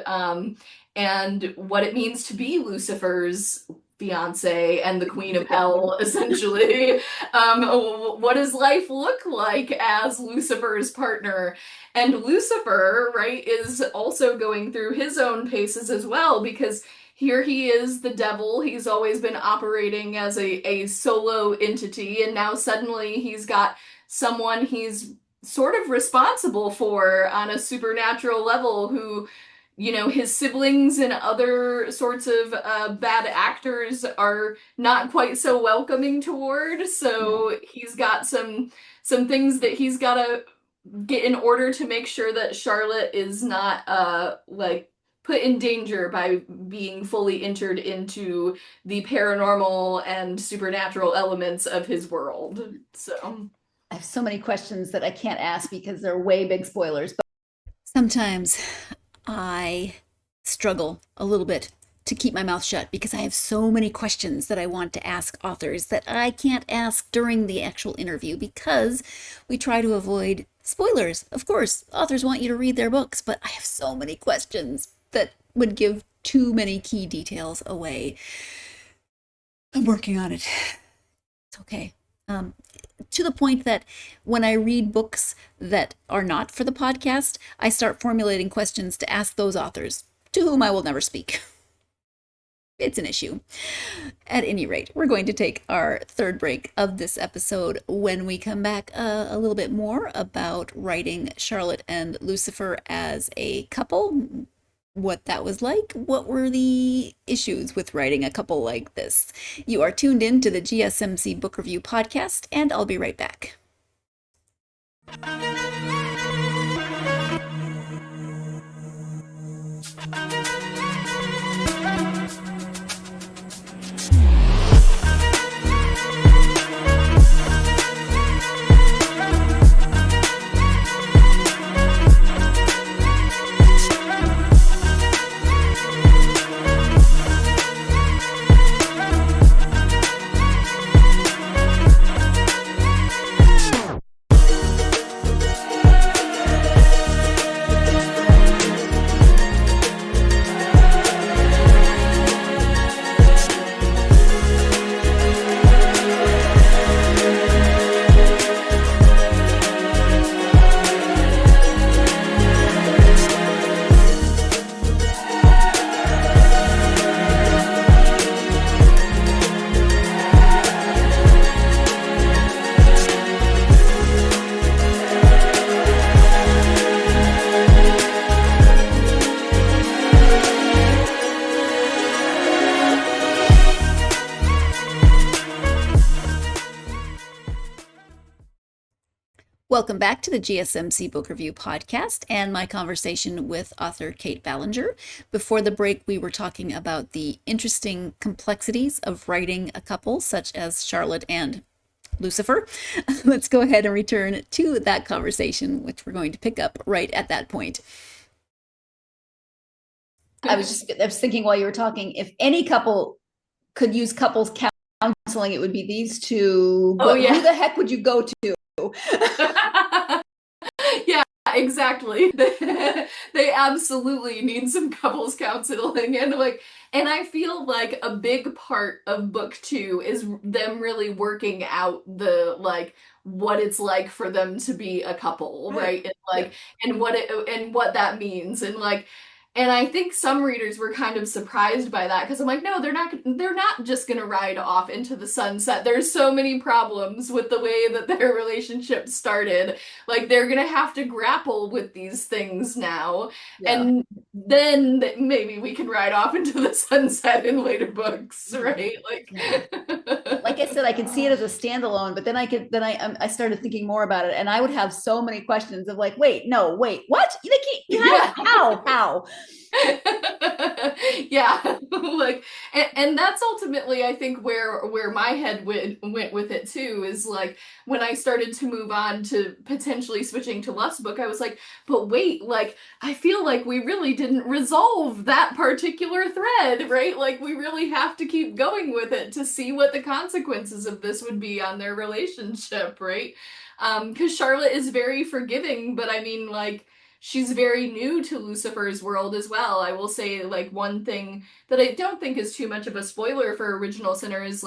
what it means to be Lucifer's fiance and the queen of hell, essentially. What does life look like as Lucifer's partner? And Lucifer, right, is also going through his own paces as well, because here he is, the devil. He's always been operating as a solo entity, and now suddenly he's got someone he's sort of responsible for on a supernatural level who his siblings and other sorts of bad actors are not quite so welcoming toward. Yeah. So he's got some things that he's got to get in order to make sure that Charlotte is not like put in danger by being fully entered into the paranormal and supernatural elements of his world. So I have so many questions that I can't ask because they're way big spoilers. But sometimes I struggle a little bit to keep my mouth shut because I have so many questions that I want to ask authors that I can't ask during the actual interview because we try to avoid spoilers. Of course, authors want you to read their books, but I have so many questions that would give too many key details away. I'm working on it. It's okay. To the point that when I read books that are not for the podcast, I start formulating questions to ask those authors to whom I will never speak. it's an issue. At any rate, we're going to take our third break of this episode. When we come back, a little bit more about writing Charlotte and Lucifer as a couple, what that was like, what were the issues with writing a couple like this. You are tuned in to the GSMC Book Review Podcast, and I'll be right back. Welcome back to the GSMC Book Review Podcast and my conversation with author Kait Ballenger. Before the break, we were talking about the interesting complexities of writing a couple such as Charlotte and Lucifer. Let's go ahead and return to that conversation, which we're going to pick up right at that point. I was thinking while you were talking, if any couple could use couples counseling, it would be these two. Oh, yeah. Who the heck would you go to? Yeah, exactly. They absolutely need some couples counseling, and I feel like a big part of book 2 is them really working out the what it's like for them to be a couple, right? And what that means, and I think some readers were kind of surprised by that because I'm like, no, they're not just gonna ride off into the sunset. There's so many problems with the way that their relationship started. Like, they're gonna have to grapple with these things now. Yeah. And then maybe we can ride off into the sunset in later books, right? Like I said, I could see it as a standalone, but then I started thinking more about it, and I would have so many questions of like, wait, what? How? Yeah, and that's ultimately, I think, where my head went with it too, is like when I started to move on to potentially switching to Lust's book, I was like, but wait, I feel like we really didn't resolve that particular thread, right? Like, we really have to keep going with it to see what the consequences of this would be on their relationship, right? Because Charlotte is very forgiving, but I mean, she's very new to Lucifer's world as well. I will say, one thing that I don't think is too much of a spoiler for Original Sin is,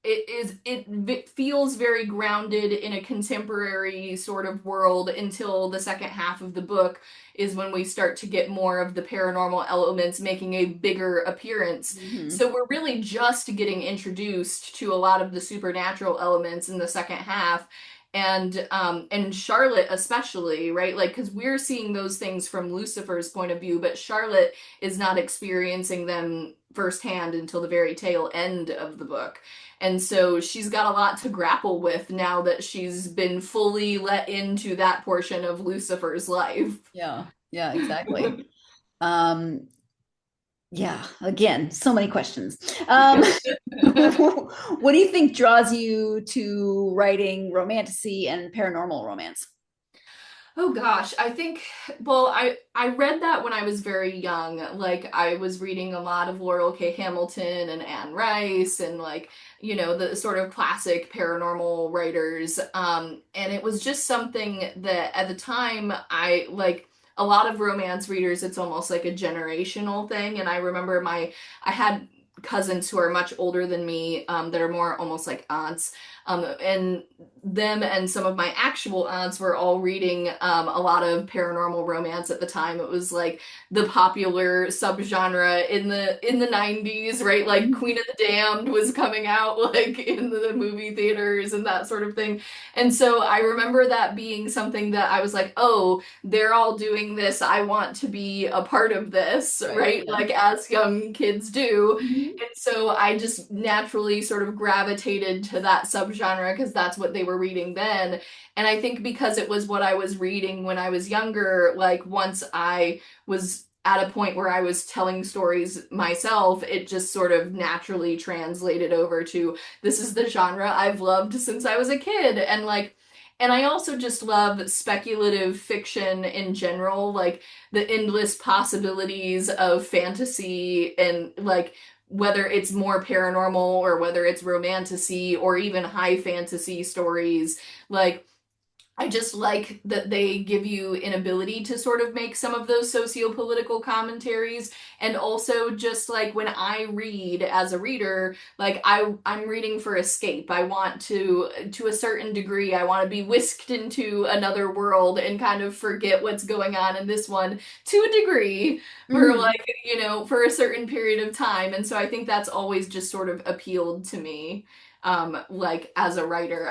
it feels very grounded in a contemporary sort of world until the second half of the book is when we start to get more of the paranormal elements making a bigger appearance. Mm-hmm. So we're really just getting introduced to a lot of the supernatural elements in the second half. And Charlotte especially, right? Because we're seeing those things from Lucifer's point of view, but Charlotte is not experiencing them firsthand until the very tail end of the book. And so she's got a lot to grapple with now that she's been fully let into that portion of Lucifer's life. Yeah, exactly. Yeah, again, so many questions. What do you think draws you to writing romantasy and paranormal romance? Oh gosh, I think, well, I read that when I was very young. I was reading a lot of Laurel K. Hamilton and Anne Rice and the sort of classic paranormal writers. And it was just something that at the time a lot of romance readers, it's almost like a generational thing. And I remember I had cousins who are much older than me, that are more almost like aunts, And them and some of my actual aunts were all reading a lot of paranormal romance at the time. It was like the popular subgenre in the 90s, right? Like Mhm. Queen of the Damned was coming out like in the movie theaters and that sort of thing. And so I remember that being something that I was like, "Oh, they're all doing this. I want to be a part of this," Right. right? Yeah. Like as young kids do. Mhm. And so I just naturally sort of gravitated to that subgenre because that's what they were reading then. And I think because it was what I was reading when I was younger, like once I was at a point where I was telling stories myself, it just sort of naturally translated over to this is the genre I've loved since I was a kid. And I also just love speculative fiction in general, like the endless possibilities of fantasy and like whether it's more paranormal or whether it's romantasy or even high fantasy stories. Like I just like that they give you an ability to sort of make some of those socio-political commentaries. And also just like when I read as a reader, like I'm reading for escape. I want to a certain degree, I want to be whisked into another world and kind of forget what's going on in this one to a degree for Mhm. like, for a certain period of time. And so I think that's always just sort of appealed to me. Like as a writer,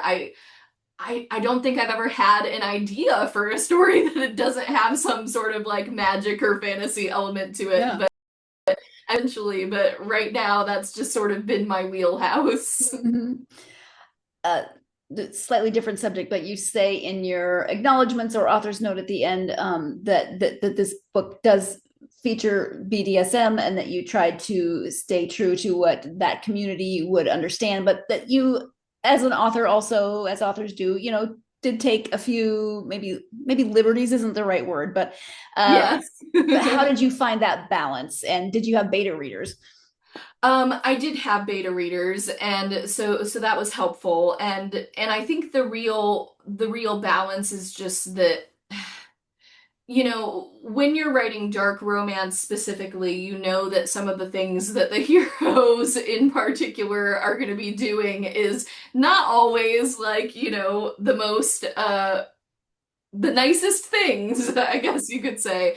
I don't think I've ever had an idea for a story that it doesn't have some sort of like magic or fantasy element to it, Yeah. but eventually, but right now that's just sort of been my wheelhouse. Mhm. uh, Slightly different subject, but you say in your acknowledgments or author's note at the end that this book does feature BDSM and that you tried to stay true to what that community would understand, but that you, as an author, also as authors do, did take a few maybe liberties isn't the right word, uh, Yes. but how did you find that balance? And did you have beta readers? I did have beta readers, and so that was helpful. And I think the real balance is just that when you're writing dark romance specifically, you know that some of the things that the heroes in particular are going to be doing is not always like, the nicest things, I guess you could say.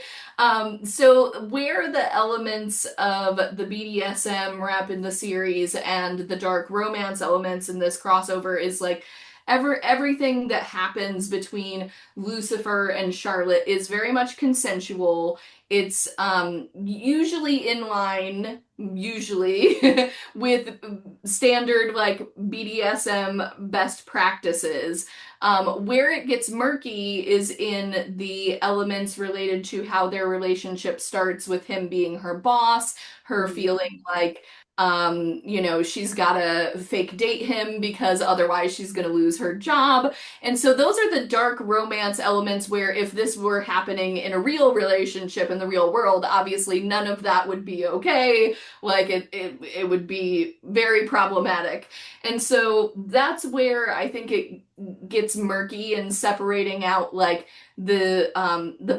So where the elements of the BDSM wrap in the series and the dark romance elements in this crossover is like everything that happens between Lucifer and Charlotte is very much consensual. It's usually in line, usually with standard like BDSM best practices. Where it gets murky is in the elements related to how their relationship starts with him being her boss, her Mhm. feeling like, she's gotta fake date him because otherwise she's gonna lose her job. And so those are the dark romance elements where if this were happening in a real relationship in the real world, obviously none of that would be okay. Like it would be very problematic. And so that's where I think it gets murky and separating out like the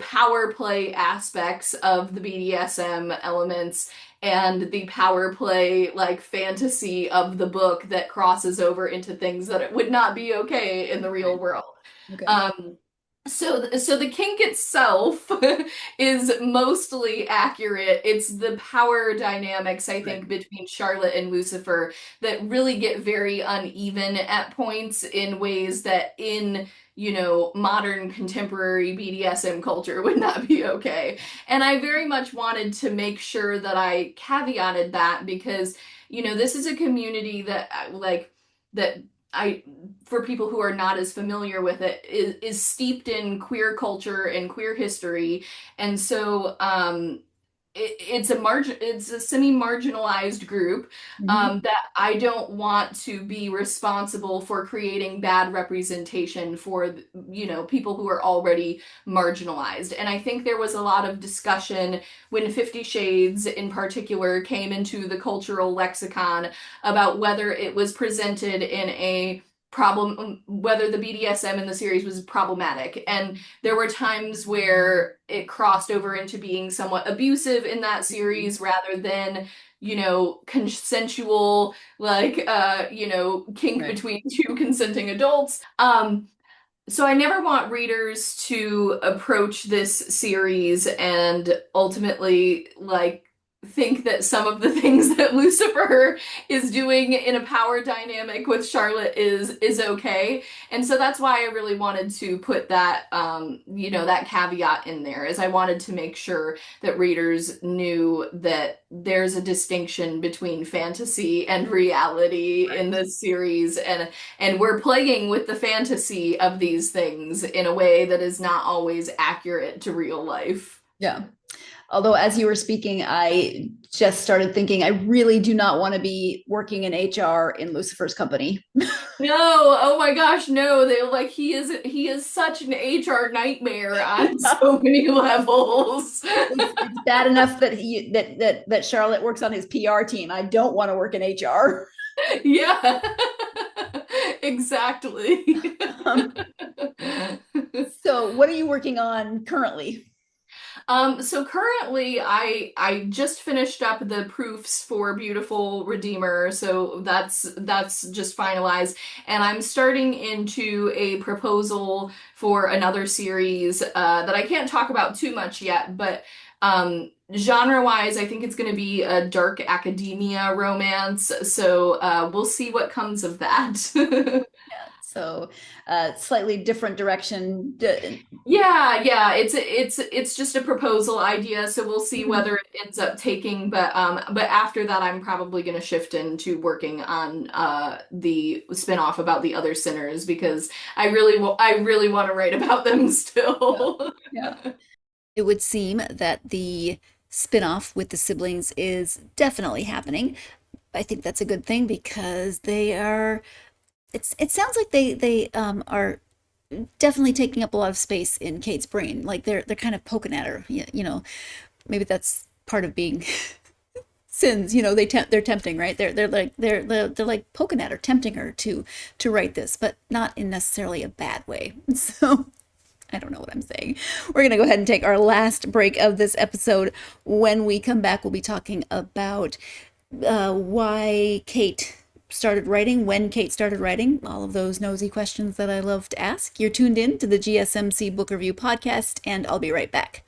power play aspects of the BDSM elements and the power play like fantasy of the book that crosses over into things that it would not be okay in the real Right. world. Okay. Um, so the kink itself is mostly accurate. It's the power dynamics, I Right. think, between Charlotte and Lucifer that really get very uneven at points in ways that in, modern contemporary BDSM culture would not be okay. And I very much wanted to make sure that I caveated that because, this is a community that like that I for people who are not as familiar with it is steeped in queer culture and queer history. And so it's a semi-marginalized group Mhm. that I don't want to be responsible for creating bad representation for people who are already marginalized. And I think there was a lot of discussion when 50 Shades in particular came into the cultural lexicon about whether it was presented in a problem, whether the BDSM in the series was problematic. And there were times where it crossed over into being somewhat abusive in that Mhm. series rather than consensual, like, kink Right. between two consenting adults. So I never want readers to approach this series and ultimately like think that some of the things that Lucifer is doing in a power dynamic with Charlotte is okay. And so that's why I really wanted to put that that caveat in there, is I wanted to make sure that readers knew that there's a distinction between fantasy and reality in Right. this series, and we're playing with the fantasy of these things in a way that is not always accurate to real life. Yeah. Although, as you were speaking, I just started thinking I really do not want to be working in HR in Lucifer's company. No, oh my gosh, no. They like he is such an HR nightmare on so many levels. It's bad enough that that Charlotte works on his PR team. I don't want to work in HR. Yeah. Exactly. Um, so, what are you working on currently? So currently I just finished up the proofs for Beautiful Redeemer, so that's just finalized, and I'm starting into a proposal for another series that I can't talk about too much yet, but genre-wise, I think it's going to be a dark academia romance, so we'll see what comes of that. So, slightly different direction. Yeah, it's just a proposal idea, so we'll see Mhm. whether it ends up taking. But after that, I'm probably going to shift into working on the spinoff about the other sinners, because I really want to write about them Yeah. still. Yeah. It would seem that the spinoff with the siblings is definitely happening. I think that's a good thing because they are. It sounds like they are definitely taking up a lot of space in Kate's brain. Like they're kind of poking at her. Maybe that's part of being sins. They're tempting, right? They're like poking at her, tempting her to write this, but not in necessarily a bad way. So I don't know what I'm saying. We're going to go ahead and take our last break of this episode. When we come back, we'll be talking about why Kate started writing, when Kate started writing, all of those nosy questions that I love to ask. You're tuned in to the GSMC Book Review Podcast, and I'll be right back.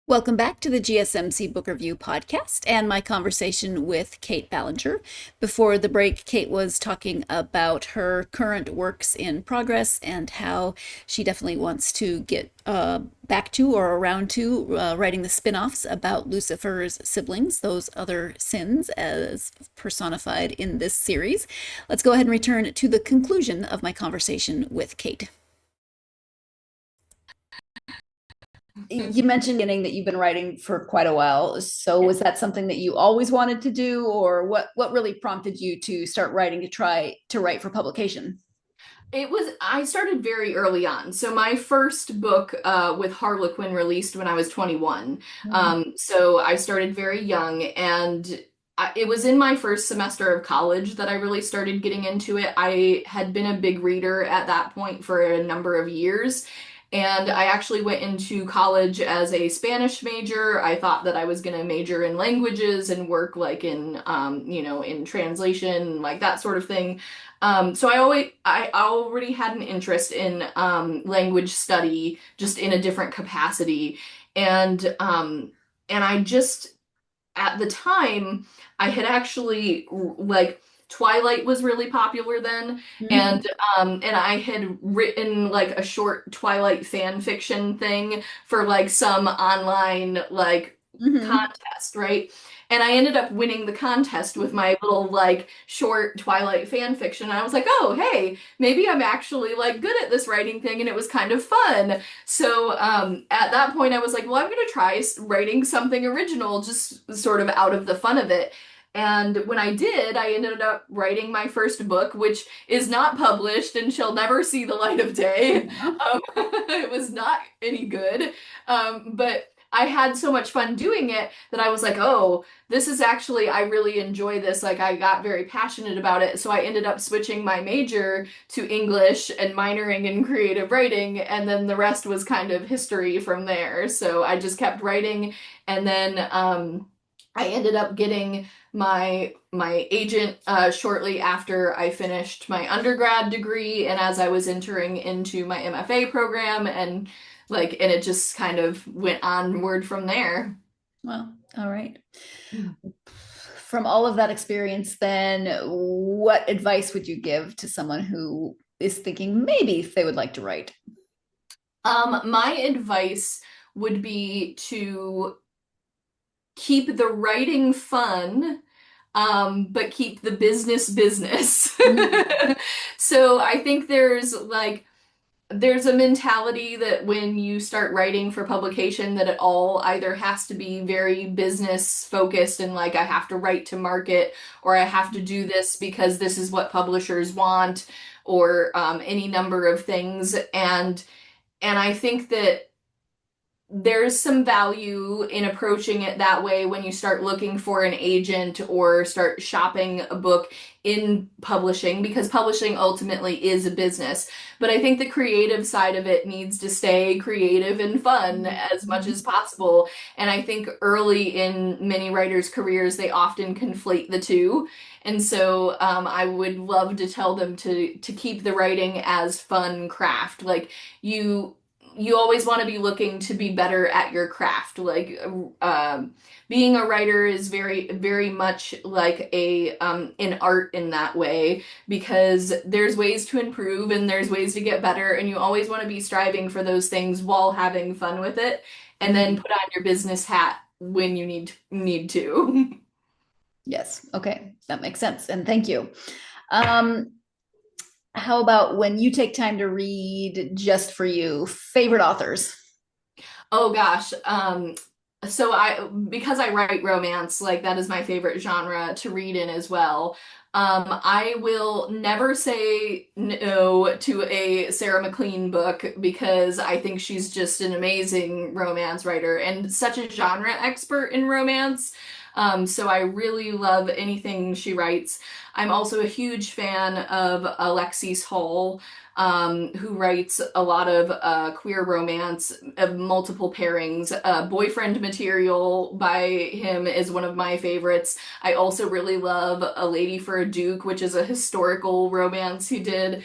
Welcome back to the GSMC Book Review Podcast and my conversation with Kait Ballenger. Before the break, Kate was talking about her current works in progress and how she definitely wants to get back to or around to writing the spin-offs about Lucifer's siblings, those other sins as personified in this series. Let's go ahead and return to the conclusion of my conversation with Kate. You mentioned getting that you've been writing for quite a while. So was that something that you always wanted to do, or what really prompted you to start writing, to try to write for publication? I started very early on. So my first book with Harlequin released when I was 21. Mhm. So I started very young, and it was in my first semester of college that I really started getting into it. I had been a big reader at that point for a number of years. And I actually went into college as a Spanish major. I thought that I was going to major in languages and work like in, in translation, like that sort of thing. So I already had an interest in language study, just in a different capacity, and I just at the time I had actually like Twilight was really popular then, Mm-hmm. and I had written like a short Twilight fan fiction thing for like some online like Mm-hmm. contest, right? And I ended up winning the contest with my little like short Twilight fan fiction. And I was like, oh, hey, maybe I'm actually like good at this writing thing, and it was kind of fun. So at that point, I was like, well, I'm going to try writing something original, just sort of out of the fun of it. And when I did, I ended up writing my first book, which is not published and shall never see the light of day. Yeah. It was not any good. But I had so much fun doing it that I was like, oh, this is actually, I really enjoy this. Like, I got very passionate about it. So I ended up switching my major to English and minoring in creative writing. And then the rest was kind of history from there. So I just kept writing. And then I ended up getting my agent shortly after I finished my undergrad degree, and as I was entering into my MFA program, and it just kind of went onward from there. Well, all right. From all of that experience, then, what advice would you give to someone who is thinking maybe they would like to write? My advice would be to keep the writing fun, but keep the business business. Mm-hmm. So I think there's a mentality that when you start writing for publication that it all either has to be very business focused and like I have to write to market, or I have to do this because this is what publishers want, or any number of things. And I think that there's some value in approaching it that way when you start looking for an agent or start shopping a book in publishing, because publishing ultimately is a business. But I think the creative side of it needs to stay creative and fun as much as possible. And I think early in many writers' careers, they often conflate the two. And so I would love to tell them to keep the writing as fun craft. Like you you always want to be looking to be better at your craft. Like being a writer is very, very much like a an art in that way, because there's ways to improve and there's ways to get better, and you always want to be striving for those things while having fun with it, and then Mhm. put on your business hat when you need to. Yes. Okay. That makes sense. And thank you. Um, how about when you take time to read just for you, favorite authors? Oh gosh. So I because I write romance, like that is my favorite genre to read in as well. I will never say no to a Sarah McLean book because I think she's just an amazing romance writer and such a genre expert in romance. So I really love anything she writes. I'm also a huge fan of Alexis Hall, who writes a lot of queer romance of multiple pairings. Boyfriend Material by him is one of my favorites. I also really love A Lady for a Duke, which is a historical romance he did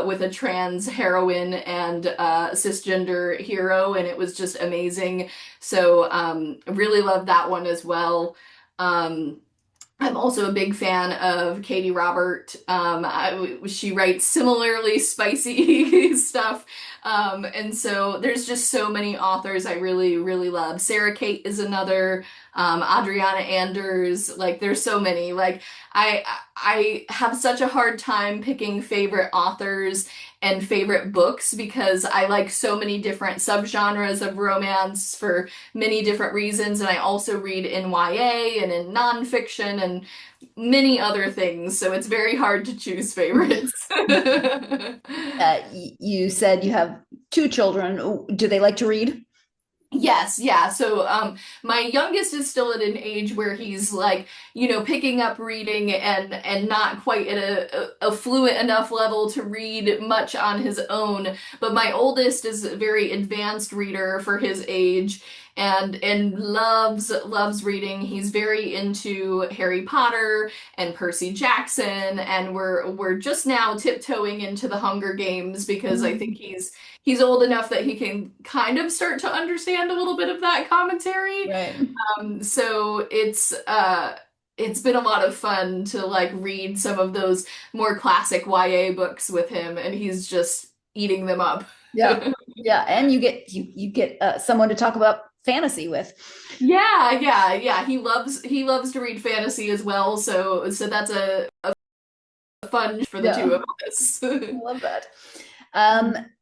with a trans heroine and cisgender hero, and it was just amazing. So really love that one as well. Um, I'm also a big fan of Katie Robert. She writes similarly spicy stuff. And so there's just so many authors I really, really love. Sarah Kate is another, Adriana Anders, like there's so many. Like I I have such a hard time picking favorite authors and favorite books because I like so many different subgenres of romance for many different reasons. And I also read in YA and in nonfiction and many other things. So it's very hard to choose favorites. You said you have two children. Do they like to read? Yes, yeah. So my youngest is still at an age where he's like, picking up reading and not quite at a fluent enough level to read much on his own. But my oldest is a very advanced reader for his age and loves reading. He's very into Harry Potter and Percy Jackson, and we're just now tiptoeing into the Hunger Games because I think he's old enough that he can kind of start to understand a little bit of that commentary. Right. So it's been a lot of fun to like read some of those more classic YA books with him, and he's just eating them up. Yeah. Yeah. And you get someone to talk about fantasy with. Yeah. He loves to read fantasy as well, so that's a fun for the Yeah. two of us. I love that.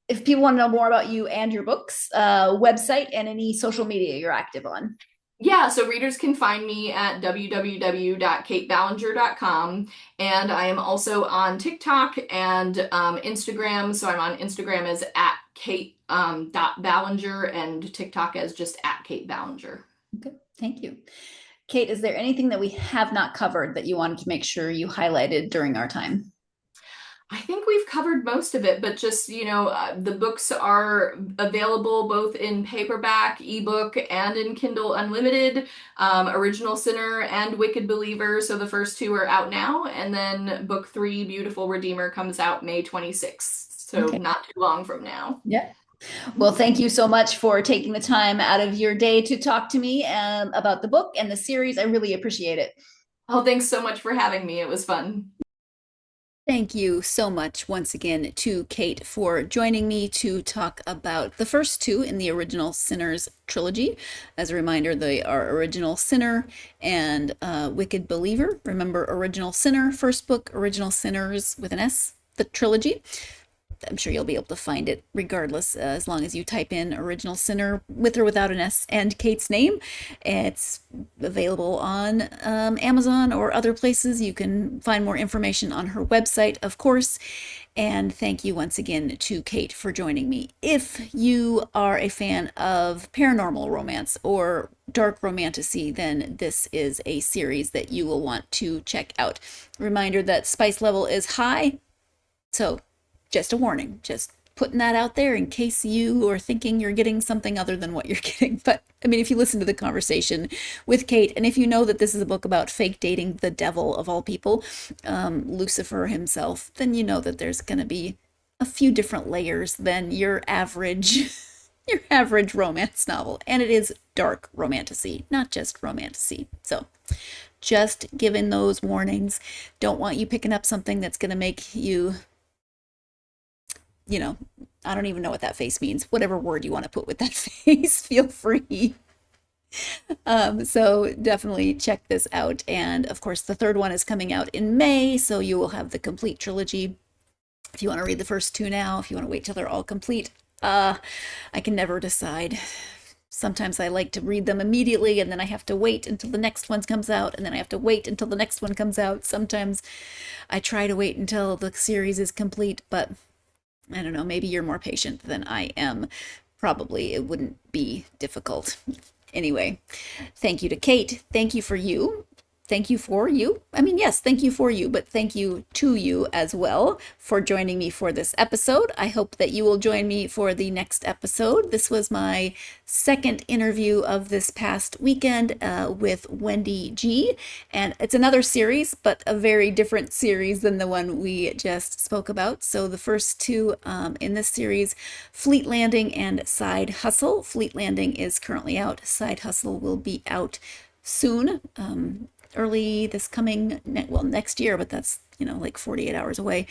If people want to know more about you and your books, website and any social media you're active on. Yeah, so readers can find me at www.kateballenger.com, and I am also on TikTok and Instagram. So I'm on Instagram as at Kate Ballenger and TikTok as just at Kate Ballenger. Okay, thank you. Kait, is there anything that we have not covered that you wanted to make sure you highlighted during our time? I think we've covered most of it, but just, the books are available both in paperback, ebook, and in Kindle Unlimited, Original Sinner and Wicked Believer. So the first two are out now. And then book three, Beautiful Redeemer, comes out May 26th. So Okay. not too long from now. Yeah. Well, thank you so much for taking the time out of your day to talk to me about the book and the series. I really appreciate it. Oh, thanks so much for having me. It was fun. Thank you so much once again to Kait for joining me to talk about the first two in the Original Sinners trilogy. As a reminder, they are Original Sinner and Wicked Believer. Remember, Original Sinner, first book, Original Sinners with an S, the trilogy. I'm sure you'll be able to find it regardless, as long as you type in Original Sinner with or without an S and Kait's name. It's available on Amazon or other places. You can find more information on her website, of course. And thank you once again to Kait for joining me. If you are a fan of paranormal romance or dark romantasy, then this is a series that you will want to check out. Reminder that spice level is high, so just a warning, just putting that out there in case you are thinking you're getting something other than what you're getting. But I mean, if you listen to the conversation with Kait, and if you know that this is a book about fake dating the devil of all people, Lucifer himself, then you know that there's going to be a few different layers than your average your average romance novel. And it is dark romantasy, not just romantasy. So just giving those warnings. Don't want you picking up something that's going to make you, I don't even know what that face means. Whatever word you want to put with that face, feel free. So definitely check this out. And of course, the third one is coming out in May, so you will have the complete trilogy. If you want to read the first two now, if you want to wait till they're all complete, I can never decide. Sometimes I like to read them immediately, and then I have to wait until the next one comes out, and then I have to wait until the next one comes out. Sometimes I try to wait until the series is complete, but I don't know, maybe you're more patient than I am. Probably it wouldn't be difficult. Anyway, thank you to Kait. Thank you for you. Thank you for you. I mean, yes, thank you for you, but thank you to you as well for joining me for this episode. I hope that you will join me for the next episode. This was my second interview of this past weekend with Wendy G. And it's another series, but a very different series than the one we just spoke about. So the first two in this series, Fleet Landing and Side Hustle. Fleet Landing is currently out. Side Hustle will be out soon. Early this coming, next year, but that's, like 48 hours away.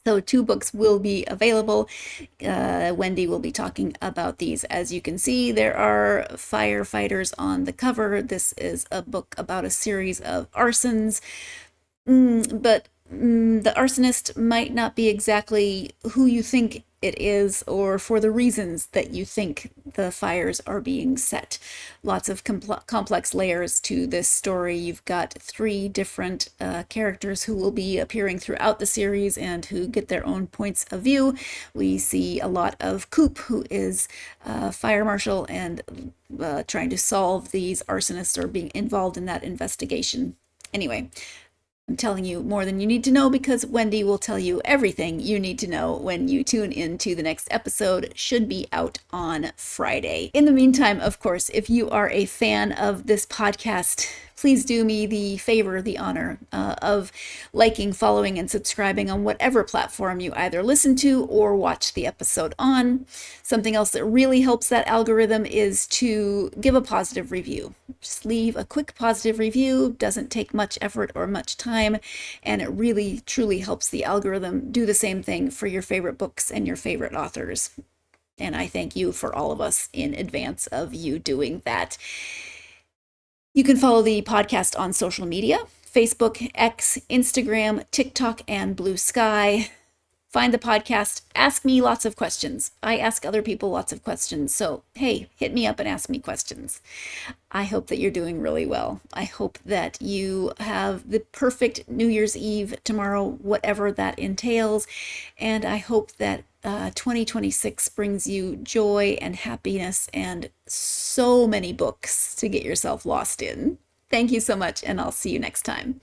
So two books will be available. Wendy will be talking about these. As you can see, there are firefighters on the cover. This is a book about a series of arsons, but the arsonist might not be exactly who you think it is or for the reasons that you think the fires are being set. Lots of complex layers to this story. You've got 3 different characters who will be appearing throughout the series and who get their own points of view. We see a lot of Coop, who is a fire marshal and trying to solve these arsonists or being involved in that investigation. Anyway, I'm telling you more than you need to know because Wendy will tell you everything you need to know when you tune into the next episode. Should be out on Friday. In the meantime, of course, if you are a fan of this podcast, please do me the favor, the honor of liking, following, and subscribing on whatever platform you either listen to or watch the episode on. Something else that really helps that algorithm is to give a positive review. Just leave a quick positive review. Doesn't take much effort or much time, and it really, truly helps the algorithm do the same thing for your favorite books and your favorite authors. And I thank you for all of us in advance of you doing that. You can follow the podcast on social media: Facebook, X, Instagram, TikTok, and Blue Sky. Find the podcast, ask me lots of questions. I ask other people lots of questions, so hey, hit me up and ask me questions. I hope that you're doing really well. I hope that you have the perfect New Year's Eve tomorrow, whatever that entails, and I hope that 2026 brings you joy and happiness and so many books to get yourself lost in. Thank you so much, and I'll see you next time.